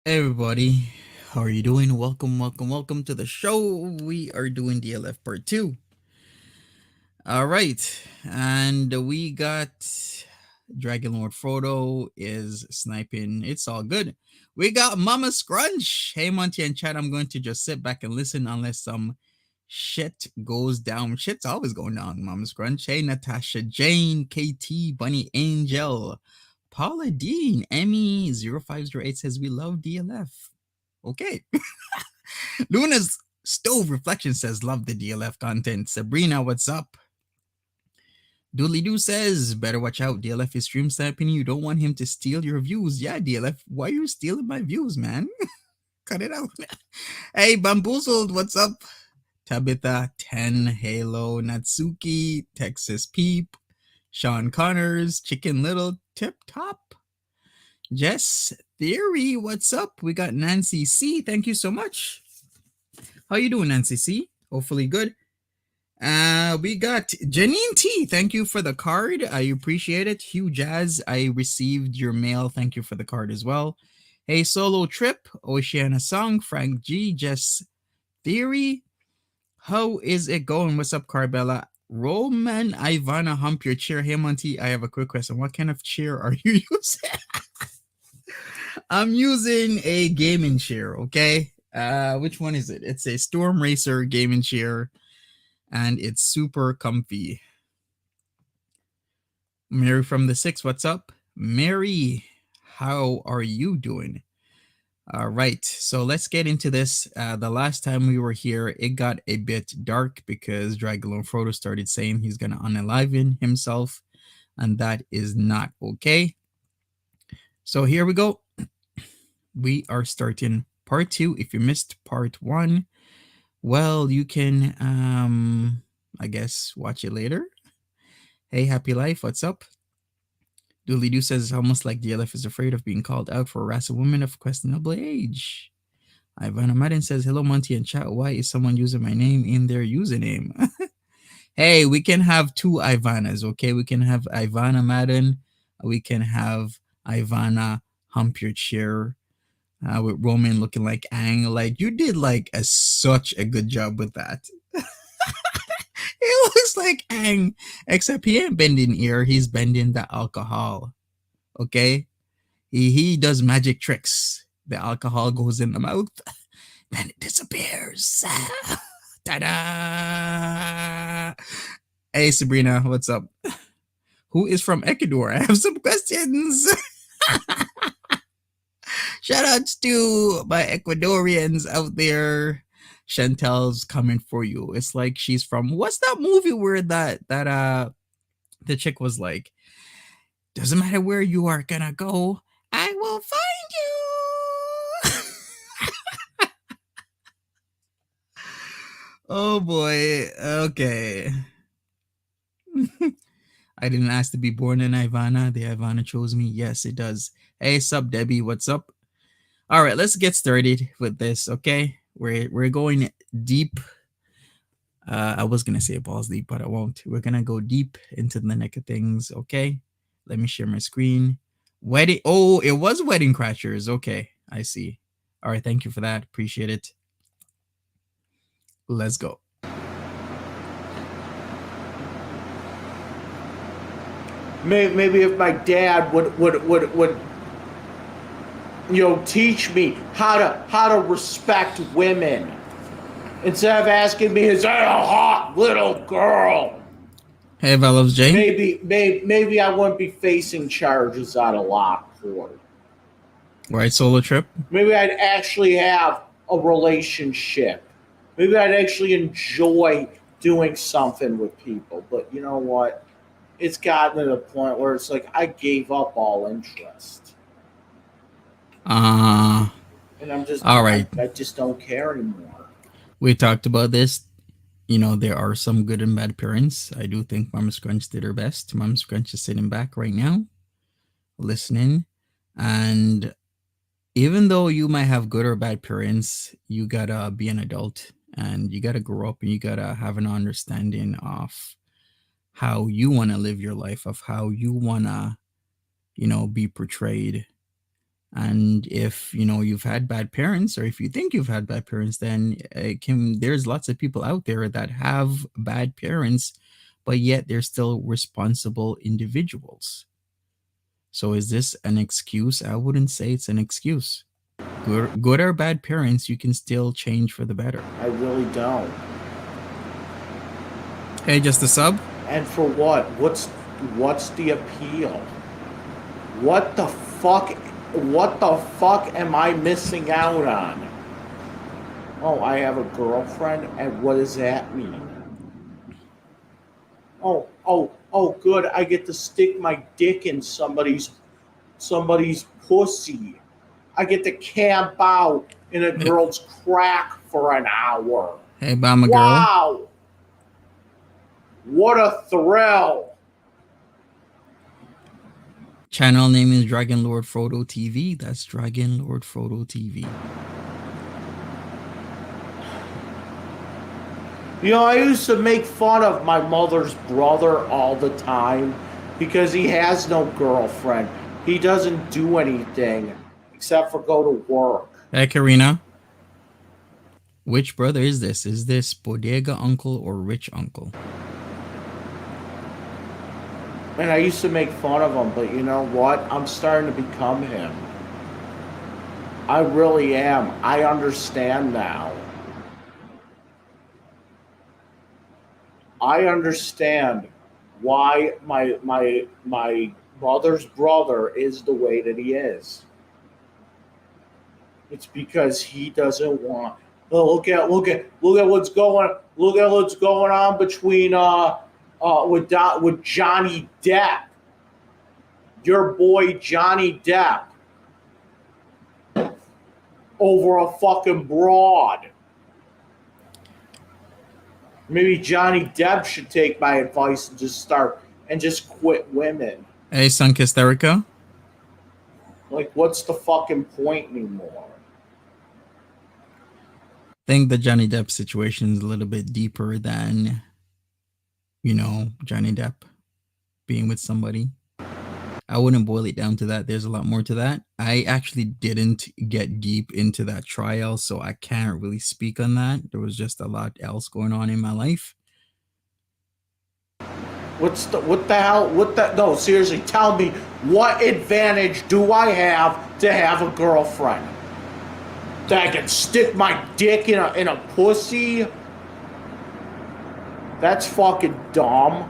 Hey everybody, how are you doing? Welcome to the show. We are doing DLF part 2. All right, and we got Dragon Lord Frodo is sniping. It's all good. We got MommaScrunch. Hey Monty and Chad, I'm going to just sit back and listen unless some shit goes down. Shit's always going down, MommaScrunch. Hey Natasha Jane, KT, Bunny Angel, Paula Dean, Emmy0508 says we love DLF. Okay. Luna's Stove Reflection says love the DLF content. Sabrina, what's up? Doodly Doo says, better watch out. DLF is stream sniping. You don't want him to steal your views. Yeah, DLF, why are you stealing my views, man? Cut it out. Hey, Bamboozled, what's up? Tabitha, 10, Halo, Natsuki, Texas Peep, Sean Connors, Chicken Little, Tip Top, Jess Theory, what's up? We got Nancy C. Thank you so much. How you doing, Nancy C? Hopefully good. We got Janine T. Thank you for the card. I appreciate it. Hugh Jazz, I received your mail. Thank you for the card as well. Hey, Solo Trip, Oceana Song, Frank G, Jess Theory. How is it going? What's up, Carbella? Roman Ivana, hump your chair. Hey, Monty, I have a quick question. What kind of chair are you using? I'm using a gaming chair, okay? Which one is it? It's a Storm Racer gaming chair, and it's super comfy. Mary from the 6, what's up? Mary, how are you doing? All right, so let's get into this. The last time we were here, it got a bit dark because Dragon Frodo started saying he's going to unaliven himself, and that is not okay. So here we go. We are starting part 2. If you missed part 1, well, you can, I guess, watch it later. Hey, Happy Life, what's up? Dooley Doo says it's almost like DLF is afraid of being called out for harassing women of questionable age. Ivana Madden says, hello, Monty and chat. Why is someone using my name in their username? Hey, we can have 2 Ivanas, okay? We can have Ivana Madden. We can have Ivana Hump Your Chair. With Roman looking like Ang. Like, you did like such a good job with that. It looks like Ang, except he ain't bending ear. He's bending the alcohol. Okay? He does magic tricks. The alcohol goes in the mouth, then it disappears. Ta-da! Hey, Sabrina, what's up? Who is from Ecuador? I have some questions. Shout outs to my Ecuadorians out there. Chantel's coming for you. It's like she's from, what's that movie where that the chick was like, doesn't matter where you are gonna go, I will find you. Oh boy. Okay. I didn't ask to be born in Ivana. The Ivana chose me. Yes, it does. Hey, sup, Debbie? What's up? All right, let's get started with this. Okay, we're going deep. I was gonna say balls deep, but I won't. We're gonna go deep into the neck of things. Okay, let me share my screen. Wedding. Oh, it was Wedding Crashers. Okay, I see. All right, thank you for that. Appreciate it. Let's go. Maybe if my dad would teach me how to respect women instead of asking me, is that a hot little girl? Hey, Velops J. Maybe I wouldn't be facing charges out of Lockport. Right, solo trip. Maybe I'd actually have a relationship. Maybe I'd actually enjoy doing something with people. But you know what? It's gotten to the point where it's like I gave up all interest. And I'm just all right. I just don't care anymore. We talked about this. You know, there are some good and bad parents. I do think MommaScrunch did her best. MommaScrunch is sitting back right now, listening. And even though you might have good or bad parents, you gotta be an adult and you gotta grow up and you gotta have an understanding of how you want to live your life, of how you want to, be portrayed. And if you've had bad parents, or if you think you've had bad parents, then there's lots of people out there that have bad parents, but yet they're still responsible individuals. So is this an excuse? I wouldn't say it's an excuse. Good or bad parents, you can still change for the better. I really don't. Hey, just a sub. And for what? What's the appeal? What the fuck? What the fuck am I missing out on? Oh, I have a girlfriend, and what does that mean? Oh, good. I get to stick my dick in somebody's pussy. I get to camp out in a Hey, girl's crack for an hour. hey, Bama girl. Wow! What a thrill! Channel name is Dragon Lord Frodo TV. That's Dragon Lord Frodo TV. You know, I used to make fun of my mother's brother all the time because he has no girlfriend. He doesn't do anything except for go to work. Hey, Karina. Which brother is this? Is this Bodega Uncle or Rich Uncle? And I used to make fun of him, but you know what? I'm starting to become him. I really am. I understand now. I understand why my brother's brother is the way that he is. It's because he doesn't want. Oh, look at what's going on between with Johnny Depp, your boy Johnny Depp, over a fucking broad. Maybe Johnny Depp should take my advice and just quit women. Hey, Sunkisterica. Like, what's the fucking point anymore? Think the Johnny Depp situation is a little bit deeper than, Johnny Depp being with somebody. I wouldn't boil it down to that. There's a lot more to that. I actually didn't get deep into that trial, so I can't really speak on that. There was just a lot else going on in my life. What the hell? No, seriously, tell me, what advantage do I have to have a girlfriend? That I can stick my dick in a pussy? That's fucking dumb.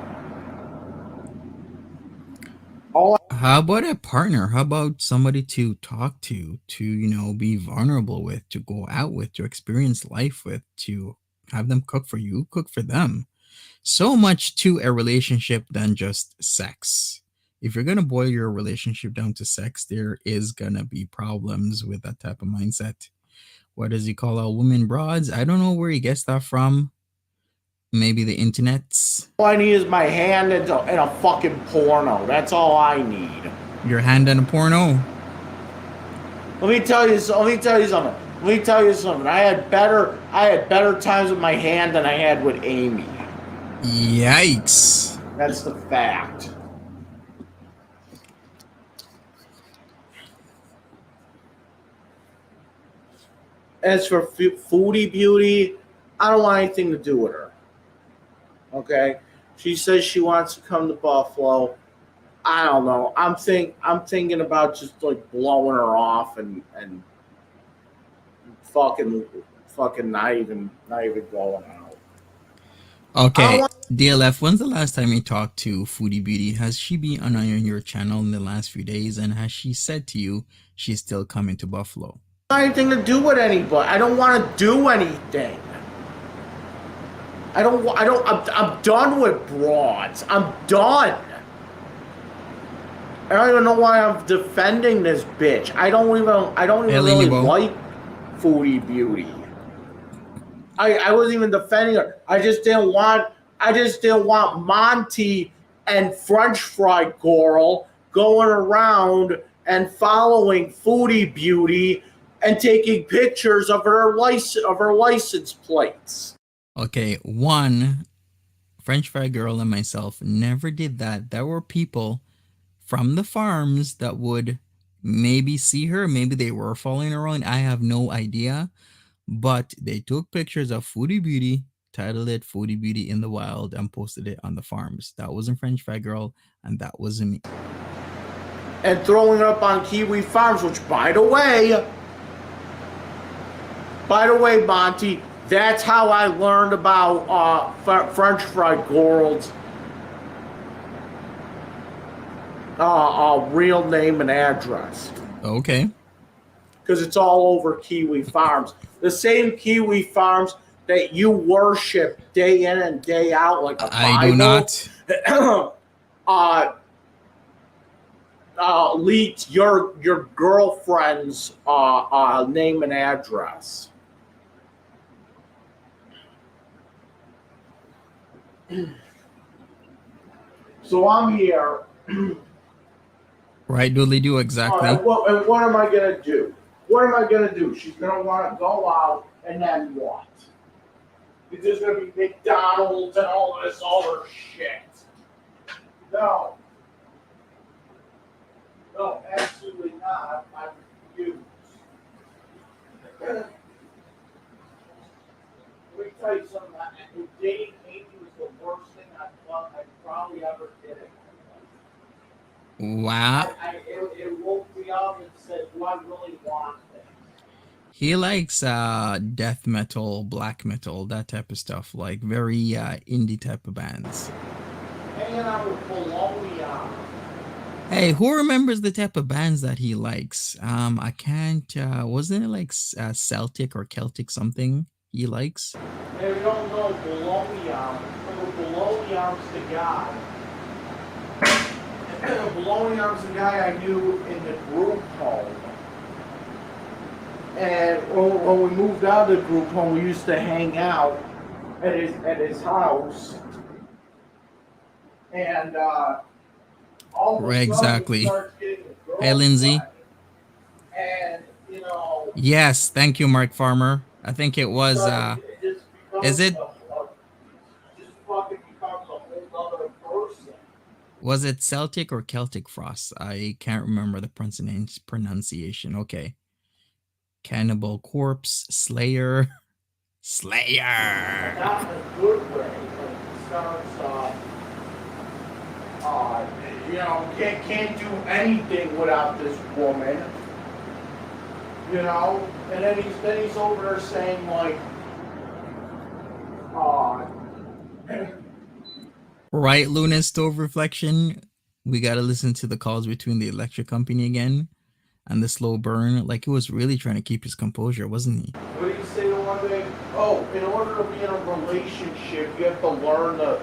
All How about a partner? How about somebody to talk to be vulnerable with, to go out with, to experience life with, to have them cook for you, cook for them? So much to a relationship than just sex. If you're going to boil your relationship down to sex, there is going to be problems with that type of mindset. What does he call all women broads? I don't know where he gets that from. Maybe the internet's. I need is my hand in a fucking porno. That's all I need. Your hand in a porno? Let me tell you something. I had better times with my hand than I had with Amy. Yikes. That's the fact. As for Foodie Beauty, I don't want anything to do with her. Okay? She says she wants to come to Buffalo. I don't know. I'm thinking about just like blowing her off and fucking not even going out. Okay, DLF, when's the last time you talked to Foodie Beauty? Has she been on your channel in the last few days, and has she said to you she's still coming to Buffalo? Anything to do with anybody. I don't want to do anything. I'm done with broads. I'm done. I don't even know why I'm defending this bitch. I don't even really like Foodie Beauty. I wasn't even defending her. I just didn't want Monty and French Fry Girl going around and following Foodie Beauty and taking pictures of her license plates. Okay, one, French Fry Girl and myself never did that. There were people from the farms that would maybe see her. Maybe they were following her around. I have no idea. But they took pictures of Foodie Beauty, titled it Foodie Beauty in the Wild, and posted it on the farms. That wasn't French Fry Girl, and that wasn't me. And throwing it up on Kiwi Farms, which, by the way, Monty, that's how I learned about French Fry Girl's real name and address. Okay. Because it's all over Kiwi Farms. The same Kiwi Farms that you worship day in and day out like a Bible. I do not. Leaked your girlfriend's name and address. So I'm here. Right, doodly do, exactly. And what am I going to do? What am I going to do? She's going to want to go out, and then what? There's going to be McDonald's and all this other shit. No. No, absolutely not. I refuse. Let me tell you something. Dating Amy was the worst thing I probably ever did it. Wow. It woke me up and said, do I really want this? He likes death metal, black metal, that type of stuff, like very indie type of bands. Hanging out with Bologna. Hey, who remembers the type of bands that he likes? I can't. Wasn't it like Celtic or Celtic something he likes? If you don't know Bologna, Bologna's the guy. Bologna's the guy I knew in the group home. And when we moved out of the group home, we used to hang out at his house. And all of a sudden, exactly. he starts getting a girlfriend. Hey, Lindsay. And, you know. Yes, thank you, Mark Farmer. I think it was. Is it? Just fucking becomes a whole other person. Was it Celtic or Celtic Frost? I can't remember the pronunciation. Okay. Cannibal Corpse, Slayer. Slayer! Not in a good way, but it starts, you know, can't do anything without this woman. You know? And then he's over there saying, like, right, Lunar Stove Reflection. We gotta listen to the calls between the electric company again. And the slow burn, like he was really trying to keep his composure, wasn't he? What did you say the one day? Oh, in order to be in a relationship, you have to learn to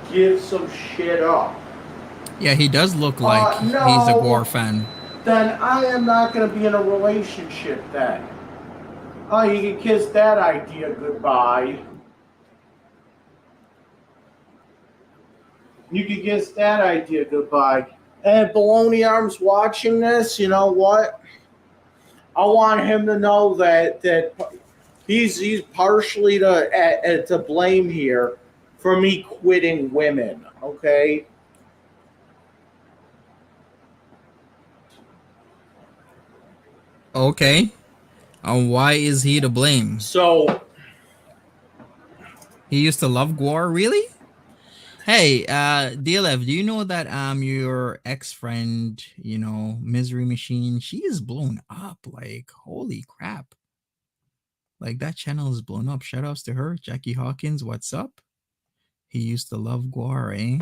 give some shit up. Yeah, he does look like he's a Gore fan. Then I am not going to be in a relationship then. Oh, you can kiss that idea goodbye. You can kiss that idea goodbye. And Baloney Arms watching this, you know what? I want him to know that he's partially to blame here for me quitting women, okay? Okay. And why is he to blame? So he used to love Gore, really? Hey, DLF, do you know that your ex-friend, you know, Misery Machine, she is blown up, like, holy crap. Like, that channel is blown up. Shout outs to her. Jackie Hawkins, what's up? He used to love Gore, eh?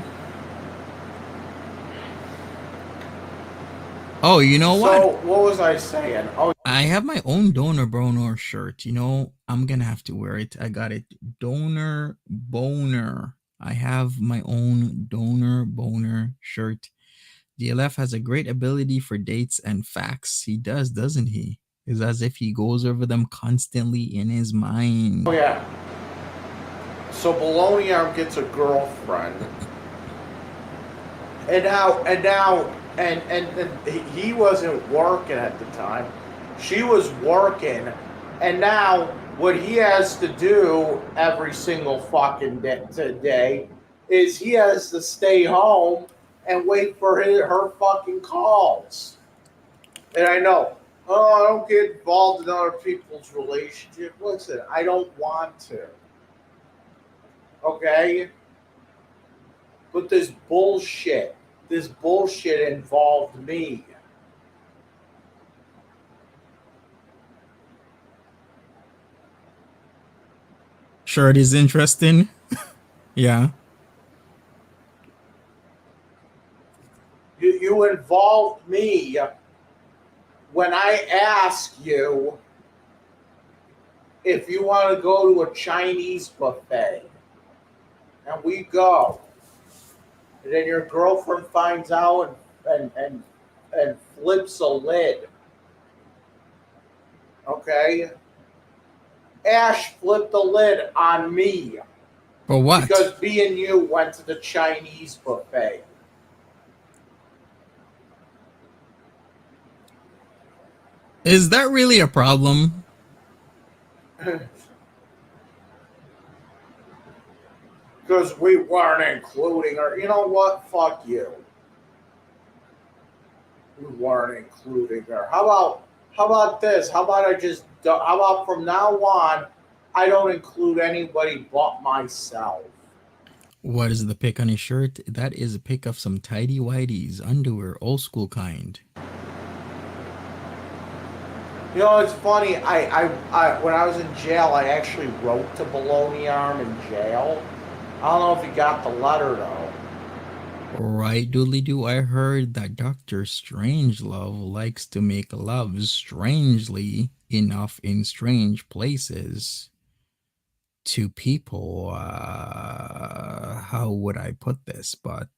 Oh, you know what? So, what was I saying? Oh, I have my own Donor Boner shirt. You know, I'm going to have to wear it. I got it. Donor Boner. I have my own Donor Boner shirt. DLF has a great ability for dates and facts. He does, doesn't he? It's as if he goes over them constantly in his mind. Oh, yeah. So Baloney Arm gets a girlfriend. And he wasn't working at the time. She was working. And now what he has to do every single fucking day is he has to stay home and wait for her fucking calls. And I know, oh, I don't get involved in other people's relationship. Listen, I don't want to. Okay? But this bullshit involved me. Sure, it is interesting. Yeah. You involved me when I ask you if you want to go to a Chinese buffet, and we go, and then your girlfriend finds out and flips a lid. Okay, Ash flipped the lid on me For what? because me and you went to the Chinese buffet. Is that really a problem? Because we weren't including her. You know what? Fuck you. We weren't including her. How about this? How about from now on, I don't include anybody but myself. What is the pic on his shirt? That is a pic of some tidy whities, underwear, old school kind. You know, it's funny. I when I was in jail, I actually wrote to Baloney Arm in jail. I don't know if he got the letter though. Right, doodly doo. I heard that Dr. Strangelove likes to make love strangely enough in strange places to people. How would I put this? But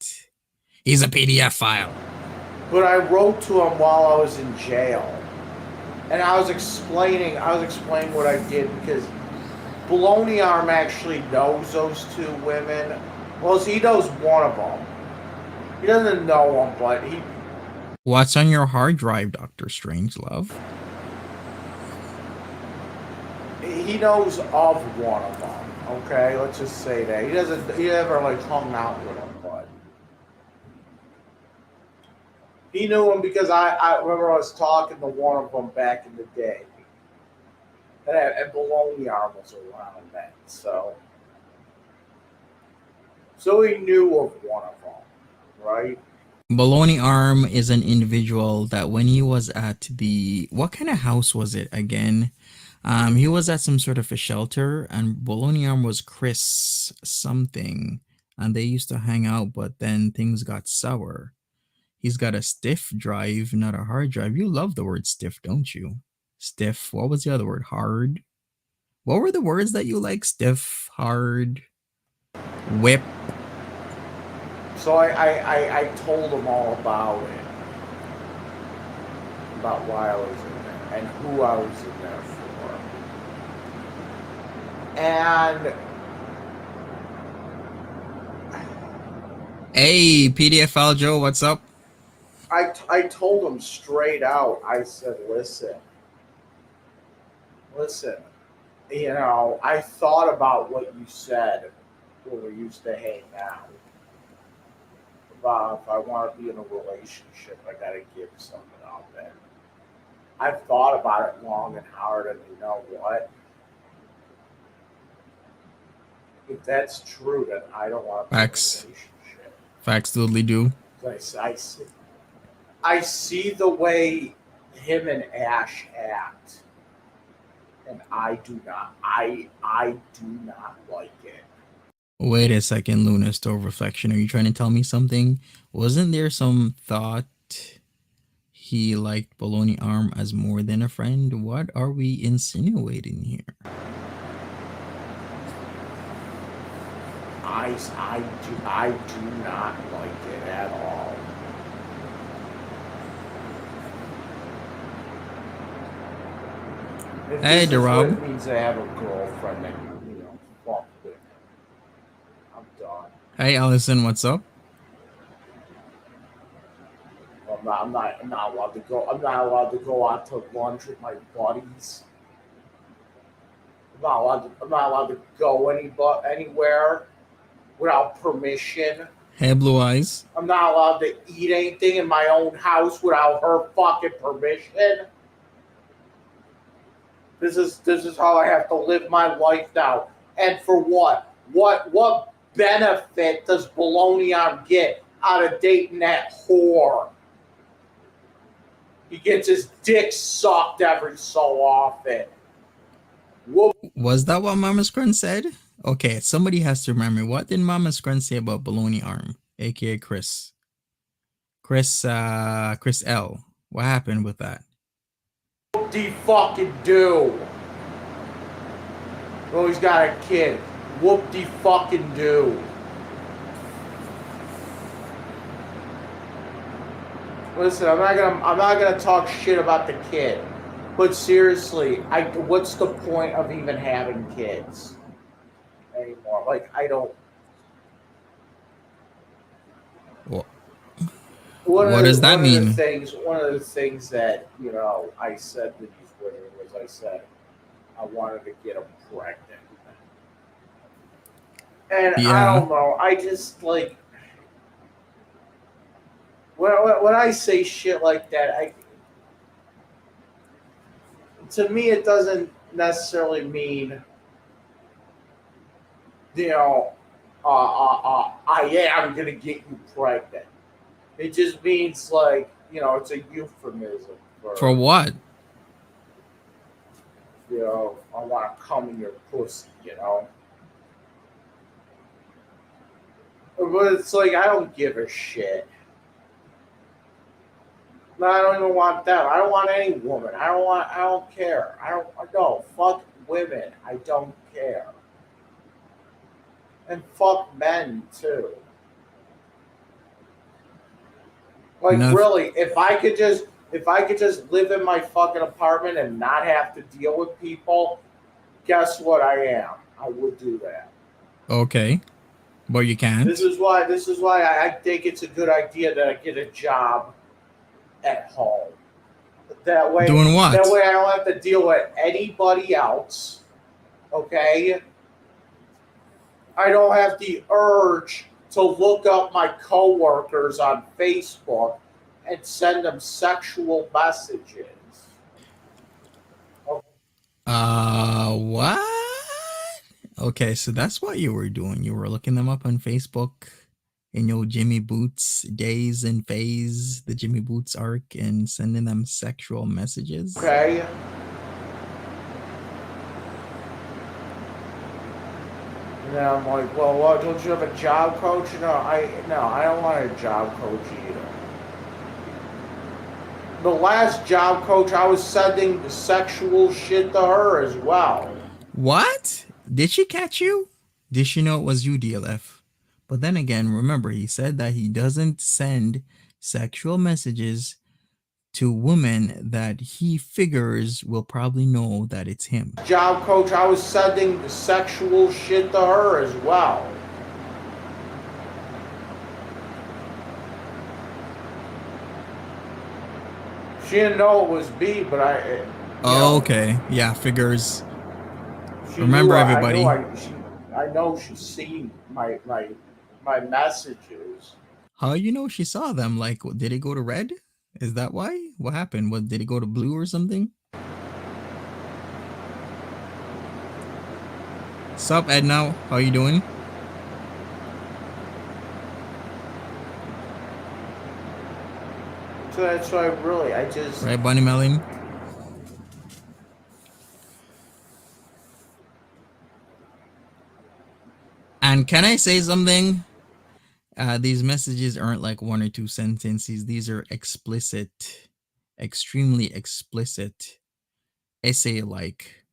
he's a PDF file. But I wrote to him while I was in jail, and I was explaining what I did because Baloney Arm actually knows those two women. Well, he knows one of them. He doesn't know them, but What's on your hard drive, Dr. Strangelove? he knows of one of them. Okay, let's just say that he never like hung out with them, but he knew him because I remember I was talking to one of them back in the day, and Baloney Arm was around then, so he knew of one of them, right? Baloney Arm is an individual that when he was at what kind of house was it again? He was at some sort of a shelter, and Baloney Arm was Chris something, and they used to hang out, but then things got sour. He's got a stiff drive, not a hard drive. You love the word stiff, don't you? Stiff. What was the other word? Hard. What were the words that you like? Stiff, hard, whip. So I told him all about it, about why I was in there and who I was in there for, and Hey, PDF file Joe, what's up? I told him straight out. I said, listen. I thought about what you said when we used to hang out. About if I want to be in a relationship, I got to give something up. And I've thought about it long and hard, and you know what? If that's true, then I don't want to be in a Facts. relationship. Facts totally do. I see the way him and Ash act, and I do not. I do not like it. Wait a second, Luna Stove Reflection. Are you trying to tell me something? Wasn't there some thought he liked Baloney Arm as more than a friend? What are we insinuating here? I do not like it at all. If Hey, this is what Rob. it means to have a girlfriend, then fuck with it. I'm done. Hey, Allison, what's up? I'm not allowed to go. I'm not allowed to go out to lunch with my buddies. I'm not allowed to go anywhere without permission. Hey, Blue Eyes. I'm not allowed to eat anything in my own house without her fucking permission. This is how I have to live my life now. And for what? What benefit does Baloney get out of dating that whore? He gets his dick sucked every so often. Whoop. Was that what MommaScrunch said? Okay, somebody has to remember. What did MommaScrunch say about Baloney Arm, aka Chris? Chris L. What happened with that? What do you fucking do? Oh, he's got a kid. Whoop de fucking do. Listen, I'm not gonna talk shit about the kid. But seriously, what's the point of even having kids anymore? Like, I don't. What, what does that mean? One of the things that I said to these women was, I said I wanted to get them pregnant, and I Yeah. don't know. I just like when I say shit like that, to me it doesn't necessarily mean I am gonna get you pregnant. It just means like it's a euphemism For for what? I want to come in your pussy, But it's like I don't give a shit. No, I don't even want them. I don't want any woman. I don't care. No, fuck women. I don't care. And fuck men too. Like Enough. really, if I could just live in my fucking apartment and not have to deal with people, guess what I am? I would do that. Okay, but you This can't. is why I think it's a good idea that I get a job at home. That way Doing that what? way I don't have to deal with anybody else. Okay? I don't have the urge to look up my coworkers on Facebook and send them sexual messages. What? Okay, so that's what you were doing. You were looking them up on Facebook in your Jimmy Boots days and phase, the Jimmy Boots arc, and sending them sexual messages. Okay? And then I'm like, well, don't you have a job coach? No, I don't want a job coach either. The last job coach, I was sending sexual shit to her as well. What? Did she catch you? Did she know it was you, DLF? But then again, remember, he said that he doesn't send sexual messages to women that he figures will probably know that it's him. Job coach, I was sending sexual shit to her as well. She didn't know it was me, but Oh, okay. Yeah, figures. she Remember, knew. everybody. I know she's seen my messages. How you know she saw them? Like, did it go to red? Is that why? What happened? What, did it go to blue or something? Sup, Edna? How you doing? So that's why I just Right, Bunny Melon? And can I say something? These messages aren't like one or two sentences. These are explicit, extremely explicit, essay-like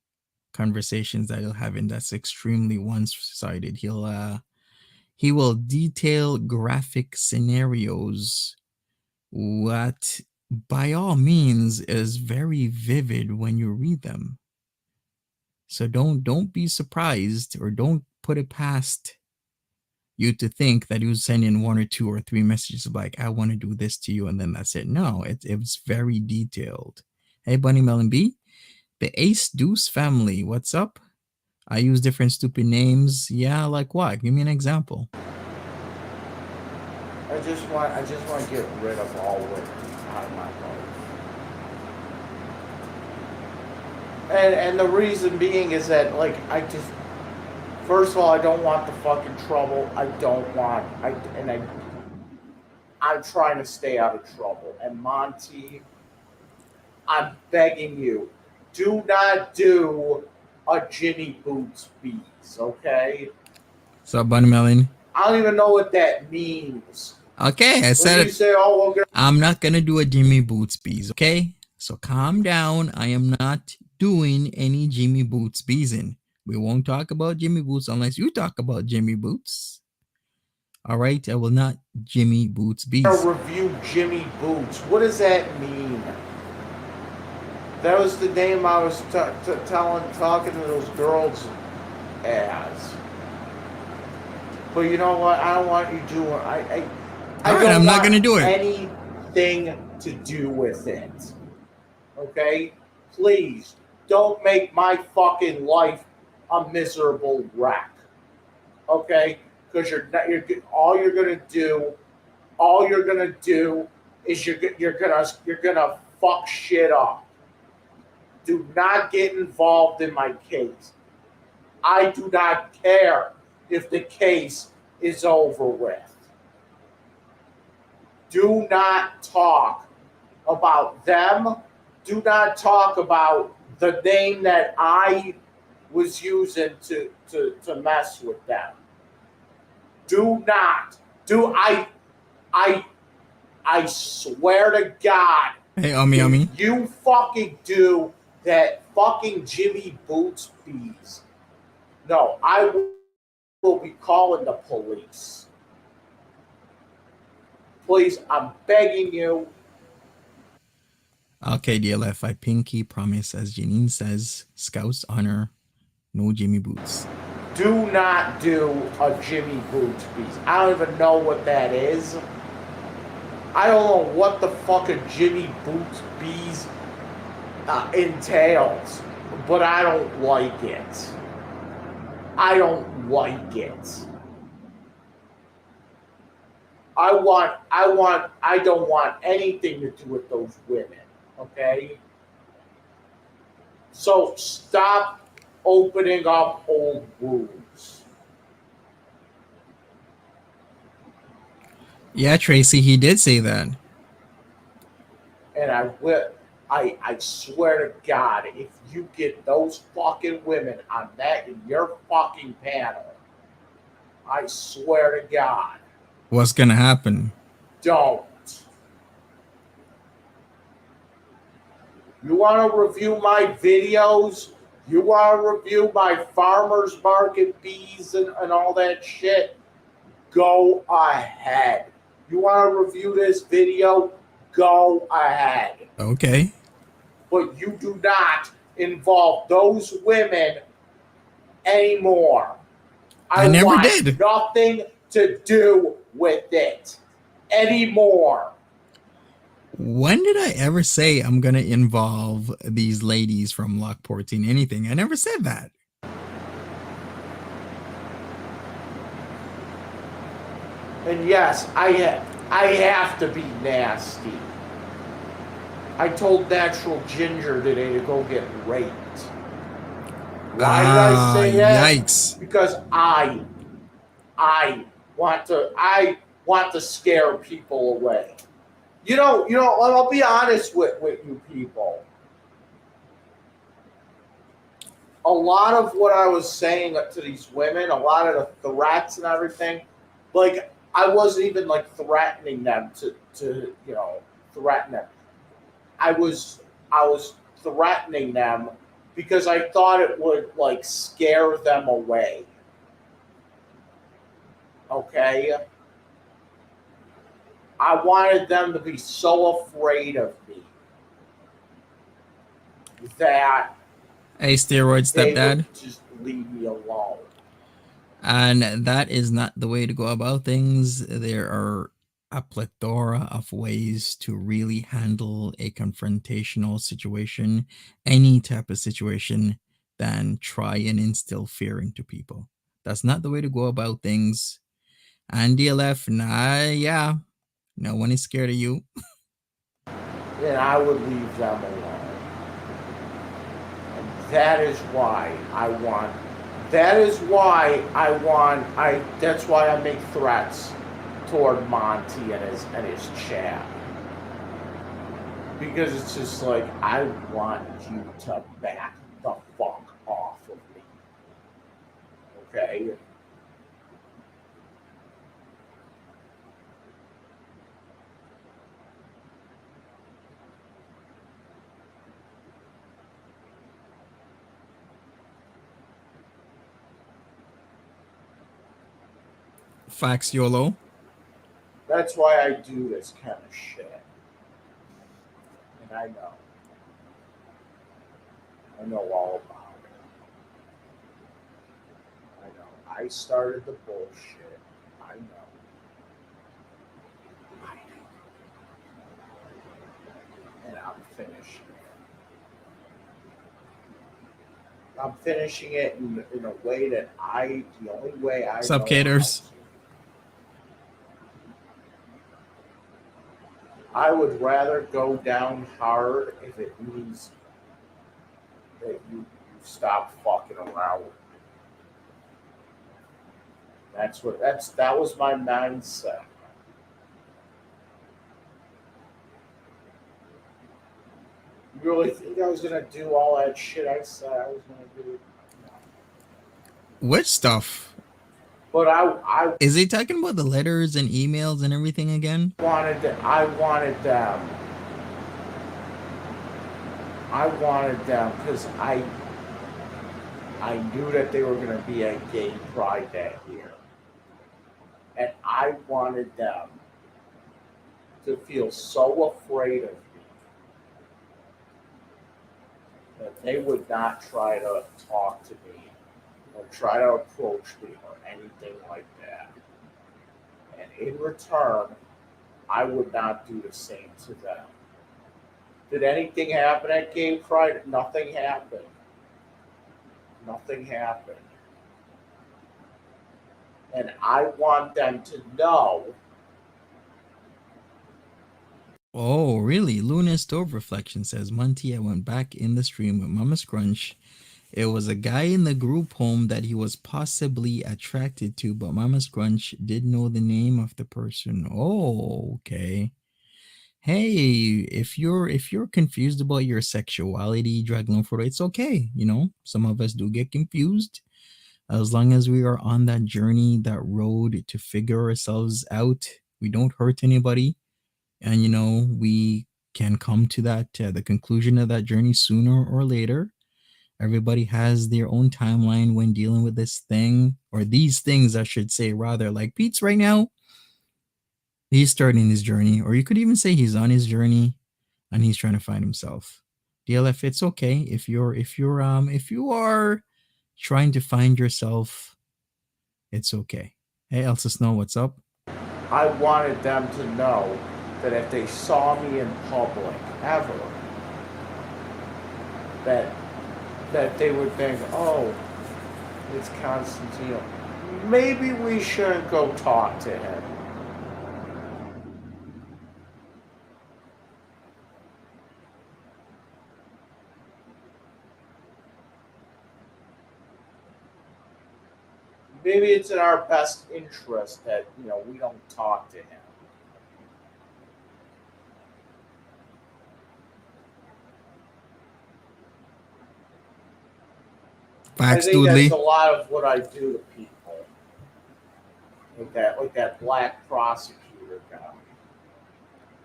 conversations that he'll have, and that's extremely one-sided. He will detail graphic scenarios, what by all means is very vivid when you read them. So don't be surprised, or don't put it past you to think that he was sending one or two or three messages like, I want to do this to you, and then that's it. No, it was very detailed. Hey, Bunny Melon B, the Ace Deuce family, what's up? I use different stupid names. Yeah, like what? Give me an example. I just want to get rid of all women out of my life. And the reason being is that like I just first of all I don't want the fucking trouble. I don't want I'm trying to stay out of trouble. And Monty, I'm begging you, do not do a Jimmy Boots bees, okay? So, Bunny Melon. I don't even know what that means. Okay, I When said you it. say, "Oh, we're I'm not gonna do a Jimmy Boots bees, okay? So calm down. I am not doing any Jimmy Boots beesing. We won't talk about Jimmy Boots unless you talk about Jimmy Boots. All right, I will not Jimmy Boots gonna bees. review Jimmy Boots," what does that mean? That was the name I was talking to those girls as. But you know what? I don't want you doing. I All right, don't I'm not gonna want do it. anything to do with it. Okay? Please don't make my fucking life a miserable wreck. Okay? Because you're not, all you're gonna do is you're gonna fuck shit up. Do not get involved in my case. I do not care if the case is over with. Do not talk about them. Do not talk about the name that I was using to mess with them. Do not. Do I I swear to God, Hey, Ummy if Ummy. you fucking do that fucking Jimmy Boots bees, no, I will be calling the police. Please, I'm begging you, Okay, DLF, I pinky promise, as Janine says, Scouts honor, no Jimmy Boots. do not do a Jimmy Boots bees. I don't even know what that is. I don't know what the fuck a Jimmy Boots bees entails, but I don't like it. I don't like it. I don't want anything to do with those women. Okay? So stop opening up old wounds. Yeah, Tracy, he did say that. And I swear to God, if you get those fucking women on that in your fucking panel, I swear to God, What's gonna happen? don't. You want to review my videos? You want to review my farmers market bees and all that shit? Go ahead. You want to review this video? Go ahead. Okay. But you do not involve those women anymore. I I never want did. nothing to do with it anymore. When did I ever say I'm gonna involve these ladies from Lockport in anything? I never said that. And yes, I have to be nasty. I told Natural Ginger today to go get raped. Why did I say that? Yikes. Because I I want to scare people away. I'll be honest with you people. A lot of what I was saying to these women, a lot of the threats and everything, like I wasn't even like threatening them to threaten them. I was threatening them because I thought it would like scare them away. Okay? I wanted them to be so afraid of me that Hey, steroid they would stepdad. just leave me alone. And that is not the way to go about things. There are a plethora of ways to really handle a confrontational situation, any type of situation, than try and instill fear into people. That's not the way to go about things. And DLF, nah, yeah. No one is scared of you. then I would leave them alone. And that is why I want. That is why I want. I. That's why I make threats toward Monty and his chat. Because it's just like I want you to back the fuck off of me. Okay? Facts, YOLO. That's why I do this kind of shit. And I know. I know all about it. I know. I started the bullshit. I know. I know. And I'm finishing it. I'm finishing it in a way that the only way I Sup, know how to. caters? I would rather go down hard if it means that you stop fucking around with me. That was my mindset. You really think I was gonna do all that shit I said I was gonna do? No. Which stuff? But I Is he talking about the letters and emails and everything again? I wanted them because I knew that they were gonna be at gay pride that year, and I wanted them to feel so afraid of me that they would not try to talk to me or try to approach me or anything like that. And in return, I would not do the same to them. Did anything happen at Gay Pride? Nothing happened. Nothing happened. And I want them to know. Oh, really? Luna Stove Reflection says, Monty, I went back in the stream with MommaScrunch. It was a guy in the group home that he was possibly attracted to, but MommaScrunch did know the name of the person. Oh, okay. Hey, if you're confused about your sexuality, Dragon Frodo, it's okay. You know, some of us do get confused. As long as we are on that journey, that road to figure ourselves out, we don't hurt anybody, and we can come to the conclusion of that journey sooner or later. Everybody has their own timeline when dealing with this thing, or these things, I should say, rather. Like Pete's right now, he's starting his journey, or you could even say he's on his journey and he's trying to find himself. DLF, it's okay if you are trying to find yourself, it's okay. Hey, Elsa Snow, what's up? I wanted them to know that if they saw me in public ever, that they would think, oh, it's Constantino. Maybe we shouldn't go talk to him. Maybe it's in our best interest that we don't talk to him. I Facts, think that's a Doodley. lot of what I do to people, like that black prosecutor guy.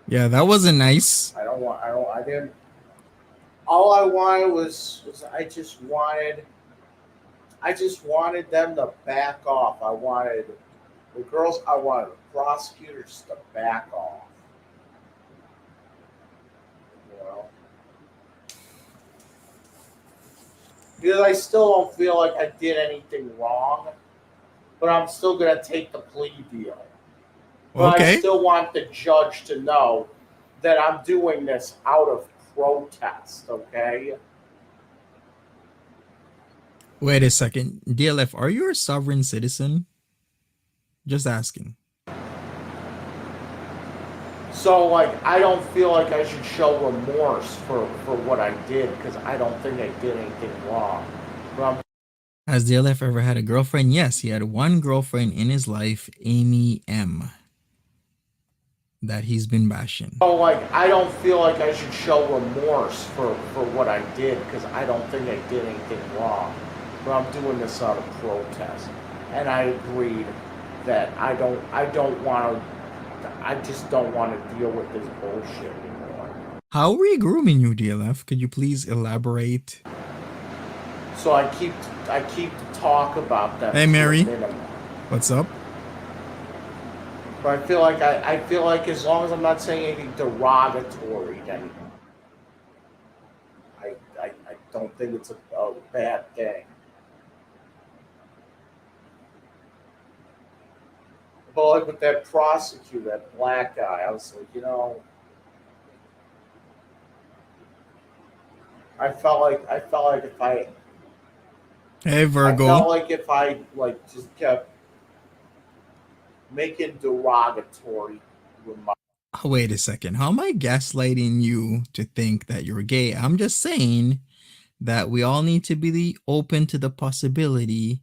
Yeah, that wasn't nice. I didn't. All I wanted was I just wanted them to back off. I wanted the prosecutors to back off. You know, because I still don't feel like I did anything wrong, but I'm still gonna take the plea deal. But I Okay. still want the judge to know that I'm doing this out of protest. Okay. Wait a second. DLF, are you a sovereign citizen? Just asking. So like I don't feel like I should show remorse for what I did because I don't think I did anything wrong. But I'm Has DLF ever had a girlfriend? Yes, he had one girlfriend in his life, Amy M, that he's been bashing. so like I don't feel like I should show remorse for what I did because I don't think I did anything wrong. But I'm doing this out of protest, and I agreed that I just don't want to deal with this bullshit anymore. How are we grooming you, DLF? Could you please elaborate? So I keep to talk about them Hey, to a Mary. minimum. What's up? But I feel like as long as I'm not saying anything derogatory, then I don't think it's a bad thing. But like with that prosecutor, that black guy, I was like, I felt like if Hey, I felt Virgo. like if I like just kept making derogatory remarks. Wait a second. How am I gaslighting you to think that you're gay? I'm just saying that we all need to be open to the possibility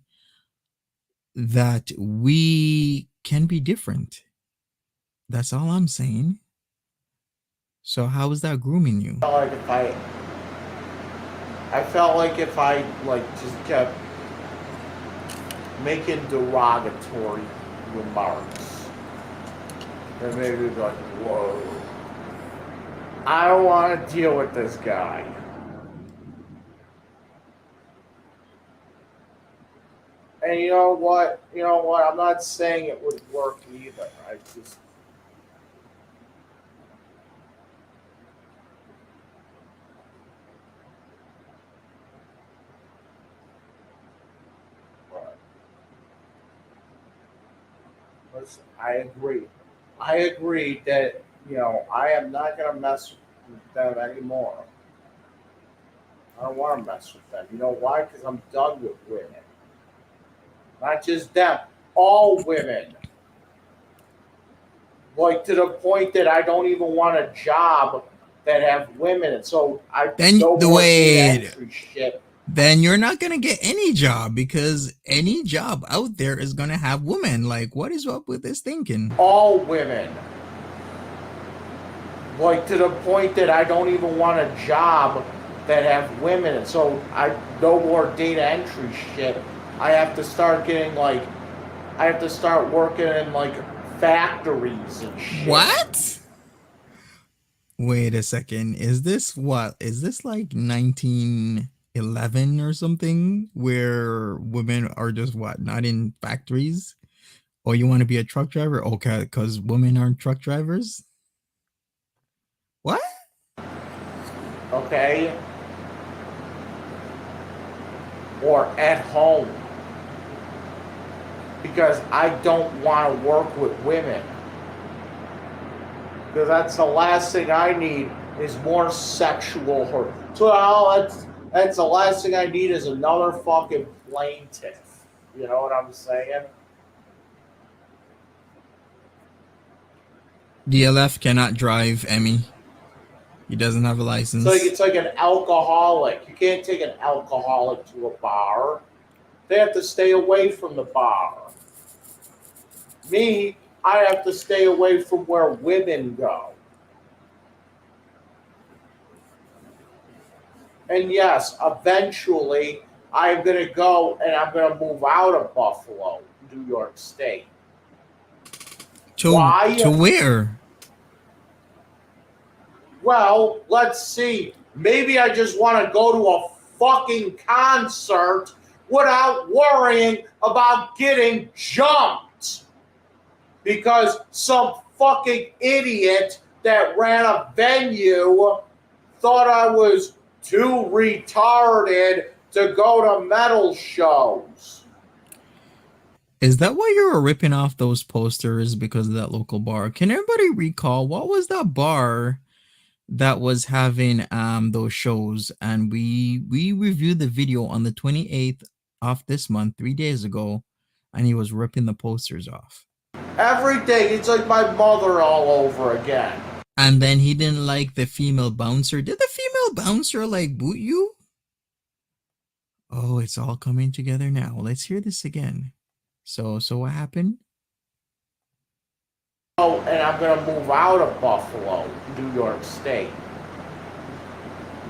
that we can be different. That's all I'm saying. So how is that grooming you? I felt like if I like just kept making derogatory remarks, then maybe be like, whoa, I don't want to deal with this guy. And you know what? You know what? I'm not saying it would work either. I just but listen, I agree. I agree that I am not gonna mess with them anymore. I don't want to mess with them. You know why? Because I'm done with women. Not just them, all women. Like to the point that I don't even want a job that have women. And so I Then no the more data way entry shit. then you're not gonna get any job because any job out there is gonna have women. Like, what is up with this thinking? All women. Like to the point that I don't even want a job that have women. And so I no more data entry shit. I have to start getting like I have to start working in like factories and shit. What? Wait a second. Is this what? Is this like 1911 or something where women are just what? Not in factories? Or you want to be a truck driver? Okay, because women aren't truck drivers? What? Okay? Or at home. Because I don't want to work with women. Because that's the last thing I need is more sexual hurt. So that's the last thing I need is another fucking plaintiff. You know what I'm saying? DLF cannot drive, Emmy. He doesn't have a license. It's like an alcoholic. You can't take an alcoholic to a bar. They have to stay away from the bar. Me, I have to stay away from where women go. And yes, eventually I'm going to go and I'm going to move out of Buffalo, New York State. Why? To where? Well, let's see. Maybe I just want to go to a fucking concert without worrying about getting jumped. Because some fucking idiot that ran a venue thought I was too retarded to go to metal shows. Is that why you were ripping off those posters because of that local bar? Can everybody recall what was that bar that was having those shows? And we reviewed the video on the 28th of this month, 3 days ago, and he was ripping the posters off. Every day, it's like my mother all over again. And then he didn't like the female bouncer. Did the female bouncer like boot you? Oh, it's all coming together now. Let's hear this again. So what happened? Oh, and I'm going to move out of Buffalo, New York State.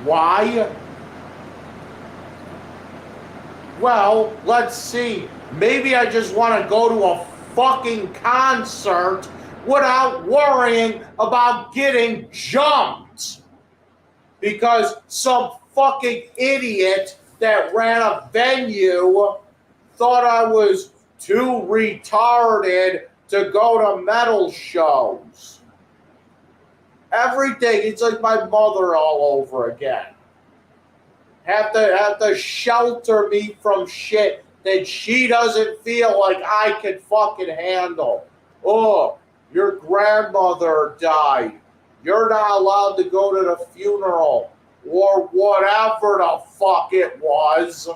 Why? Well, let's see. Maybe I just want to go to a fucking concert without worrying about getting jumped. Because some fucking idiot that ran a venue thought I was too retarded to go to metal shows. Everything, it's like my mother all over again. Have to shelter me from shit that she doesn't feel like I can fucking handle. Oh, your grandmother died. You're not allowed to go to the funeral or whatever the fuck it was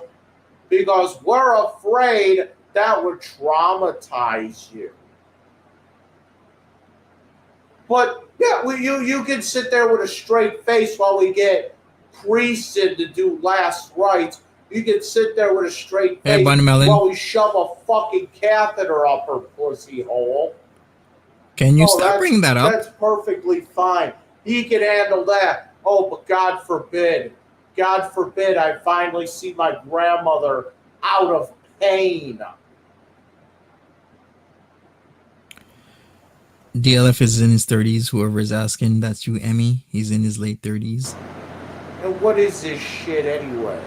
because we're afraid that would traumatize you. But yeah, you can sit there with a straight face while we get priests in to do last rites. You can sit there with a straight face while we shove a fucking catheter up her pussy hole. Can you stop bringing that up? That's perfectly fine. He can handle that. Oh, but God forbid I finally see my grandmother out of pain. DLF is in his 30s. Whoever is asking, that's you, Emmy. He's in his late 30s. And what is this shit anyway?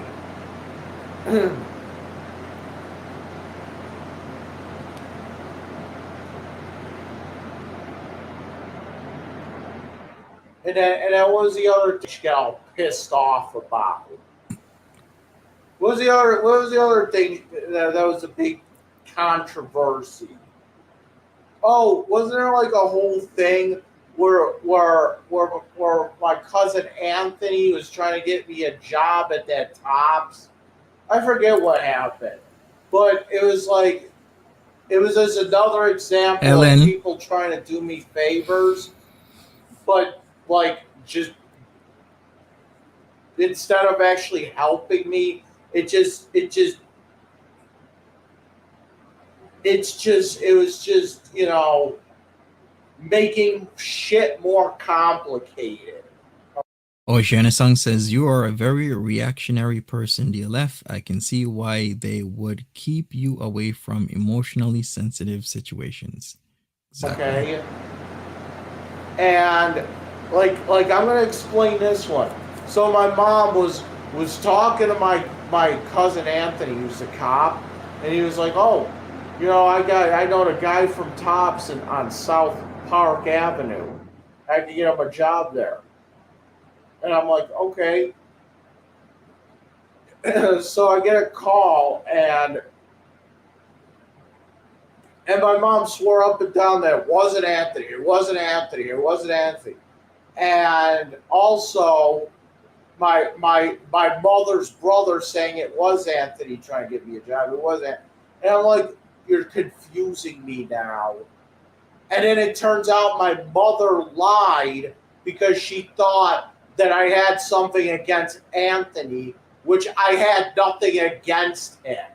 And that was the other thing she got all pissed off about. What was the other thing that was a big controversy? Oh, wasn't there like a whole thing where my cousin Anthony was trying to get me a job at that Tops? I forget what happened, but it was just another example of people trying to do me favors, but like just instead of actually helping me, it was just, you know, making shit more complicated. Oh, Shanasang says, you are a very reactionary person, DLF. I can see why they would keep you away from emotionally sensitive situations. Exactly. Okay. And like I'm gonna explain this one. So my mom was talking to my cousin Anthony, who's a cop, and he was like, oh, you know, I know a guy from Tops on South Park Avenue. I had to get him a job there. And I'm like, okay. So I get a call, and my mom swore up and down that it wasn't Anthony. It wasn't Anthony. It wasn't Anthony. And also, my mother's brother saying it was Anthony trying to get me a job. It wasn't. And I'm like, you're confusing me now. And then it turns out my mother lied because she thought that I had something against Anthony, which I had nothing against him.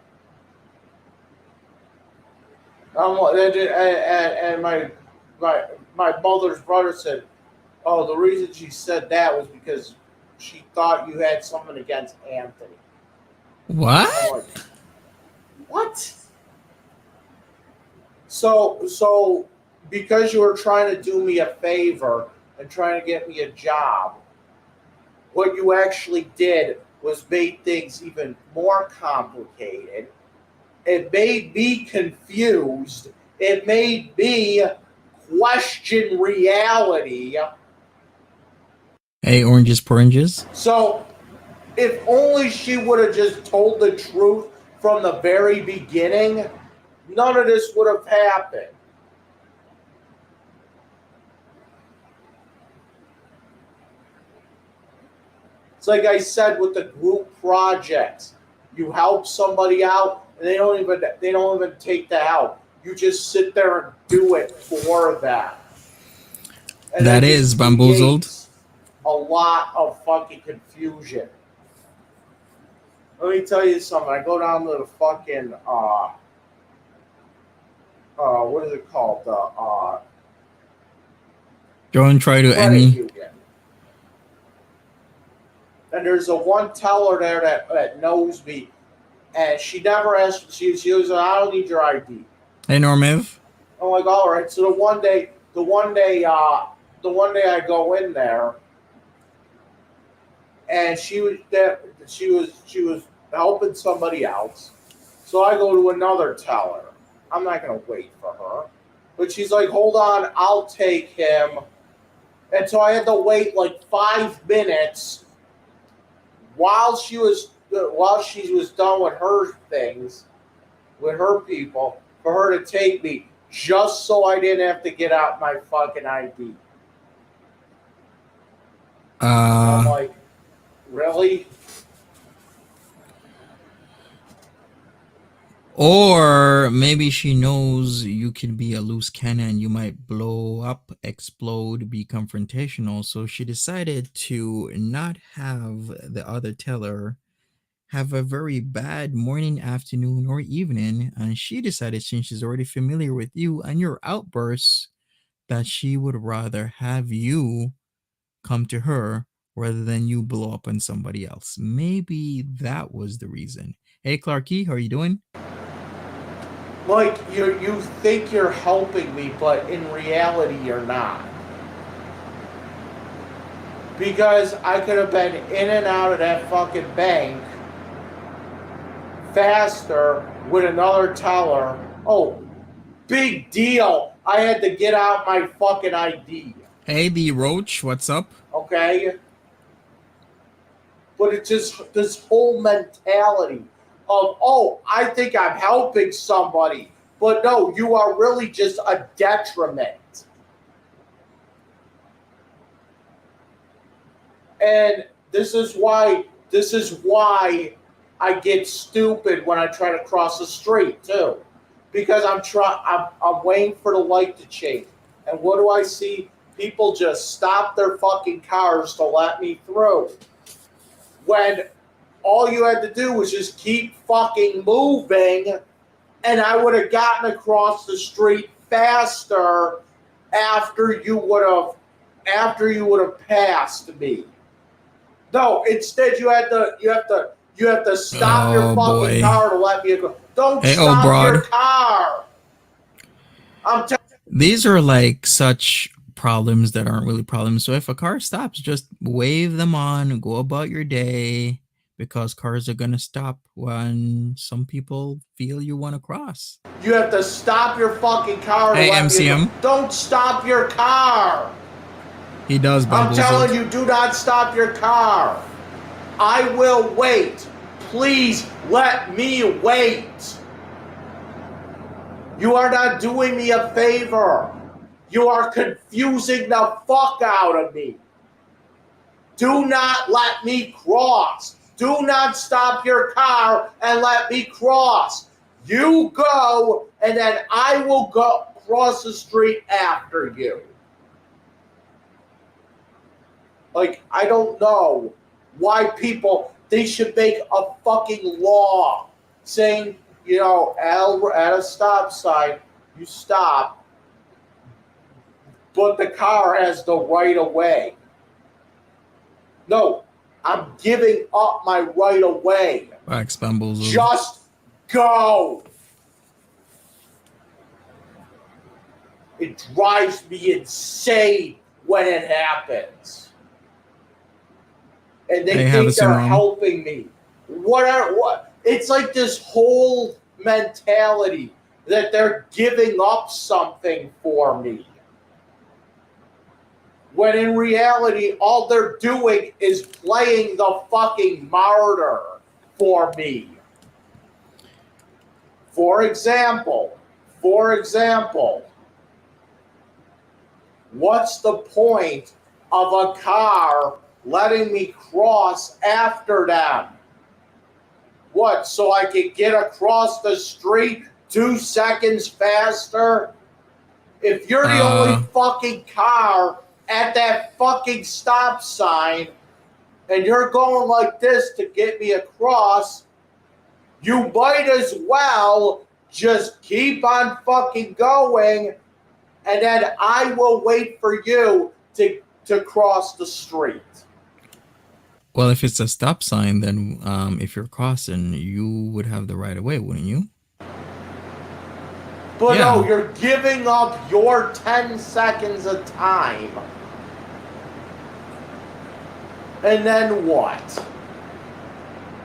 And my mother's brother said, oh, the reason she said that was because she thought you had something against Anthony. What? I'm like, what? So because you were trying to do me a favor and trying to get me a job, what you actually did was made things even more complicated. It made me confused. It made me question reality. Hey, oranges, poranges. So if only she would have just told the truth from the very beginning, none of this would have happened. It's like I said with the group projects. You help somebody out, and they don't even take the help. You just sit there and do it for them. And That that is just bamboozled. creates a lot of fucking confusion. Let me tell you something. I go down to the fucking what is it called? The Don't try to credit any. union. And there's a one teller there that knows me, and she never asked. She was like, I don't need your ID. Hey, Normiv. I'm like, all right. So the one day I go in there, and she was there. She was helping somebody else. So I go to another teller. I'm not gonna wait for her, but she's like, hold on, I'll take him. And so I had to wait like 5 minutes while she was done with her things, with her people, for her to take me, just so I didn't have to get out my fucking ID. And I'm Uh, like, really? or maybe she knows you can be a loose cannon. You might blow up, explode, be confrontational. So she decided to not have the other teller have a very bad morning, afternoon, or evening. And she decided, since she's already familiar with you and your outbursts, that she would rather have you come to her rather than you blow up on somebody else. Maybe that was the reason. Hey, Clarky, how are you doing? Like you think you're helping me, but in reality you're not. Because I could have been in and out of that fucking bank faster with another teller. Oh, big deal. I had to get out my fucking ID. Hey, the Roach, what's up? Okay? But it's just this whole mentality of, oh, I think I'm helping somebody. But no, you are really just a detriment. And this is why I get stupid when I try to cross the street too. Because I'm waiting for the light to change. And what do I see? People just stop their fucking cars to let me through. When all you had to do was just keep fucking moving, and I would have gotten across the street faster after you would have passed me. No, instead you have to stop your Oh fucking boy. car to let me go. Don't Hey, old stop your broad. car. I'm telling These are like such problems that aren't really problems. So if a car stops, just wave them on, go about your day, because cars are gonna stop when some people feel you want to cross. you have to stop your fucking car to Hey, let me go. MCM. Don't stop your car. He does I'm telling bamboozled. you, do not stop your car. I will wait. Please let me wait. You are not doing me a favor. You are confusing the fuck out of me. Do not let me cross. Do not stop your car and let me cross. You go, and then I will go cross the street after you. Like, I don't know why they should make a fucking law saying, at a stop sign, you stop, but the car has the right of way. No, I'm giving up my right of way. Wax bamboozled. Just go. It drives me insane when it happens. And they Have a think they're syndrome. helping me. What? It's like this whole mentality that they're giving up something for me. When in reality, all they're doing is playing the fucking martyr for me. For example, what's the point of a car letting me cross after them? What, so I could get across the street 2 seconds faster? If you're the only fucking car at that fucking stop sign and you're going like this to get me across, you might as well just keep on fucking going, and then I will wait for you to cross the street. Well, if it's a stop sign, then if you're crossing, you would have the right of way, wouldn't you? But no, Yeah. you're giving up your 10 seconds of time. And then what?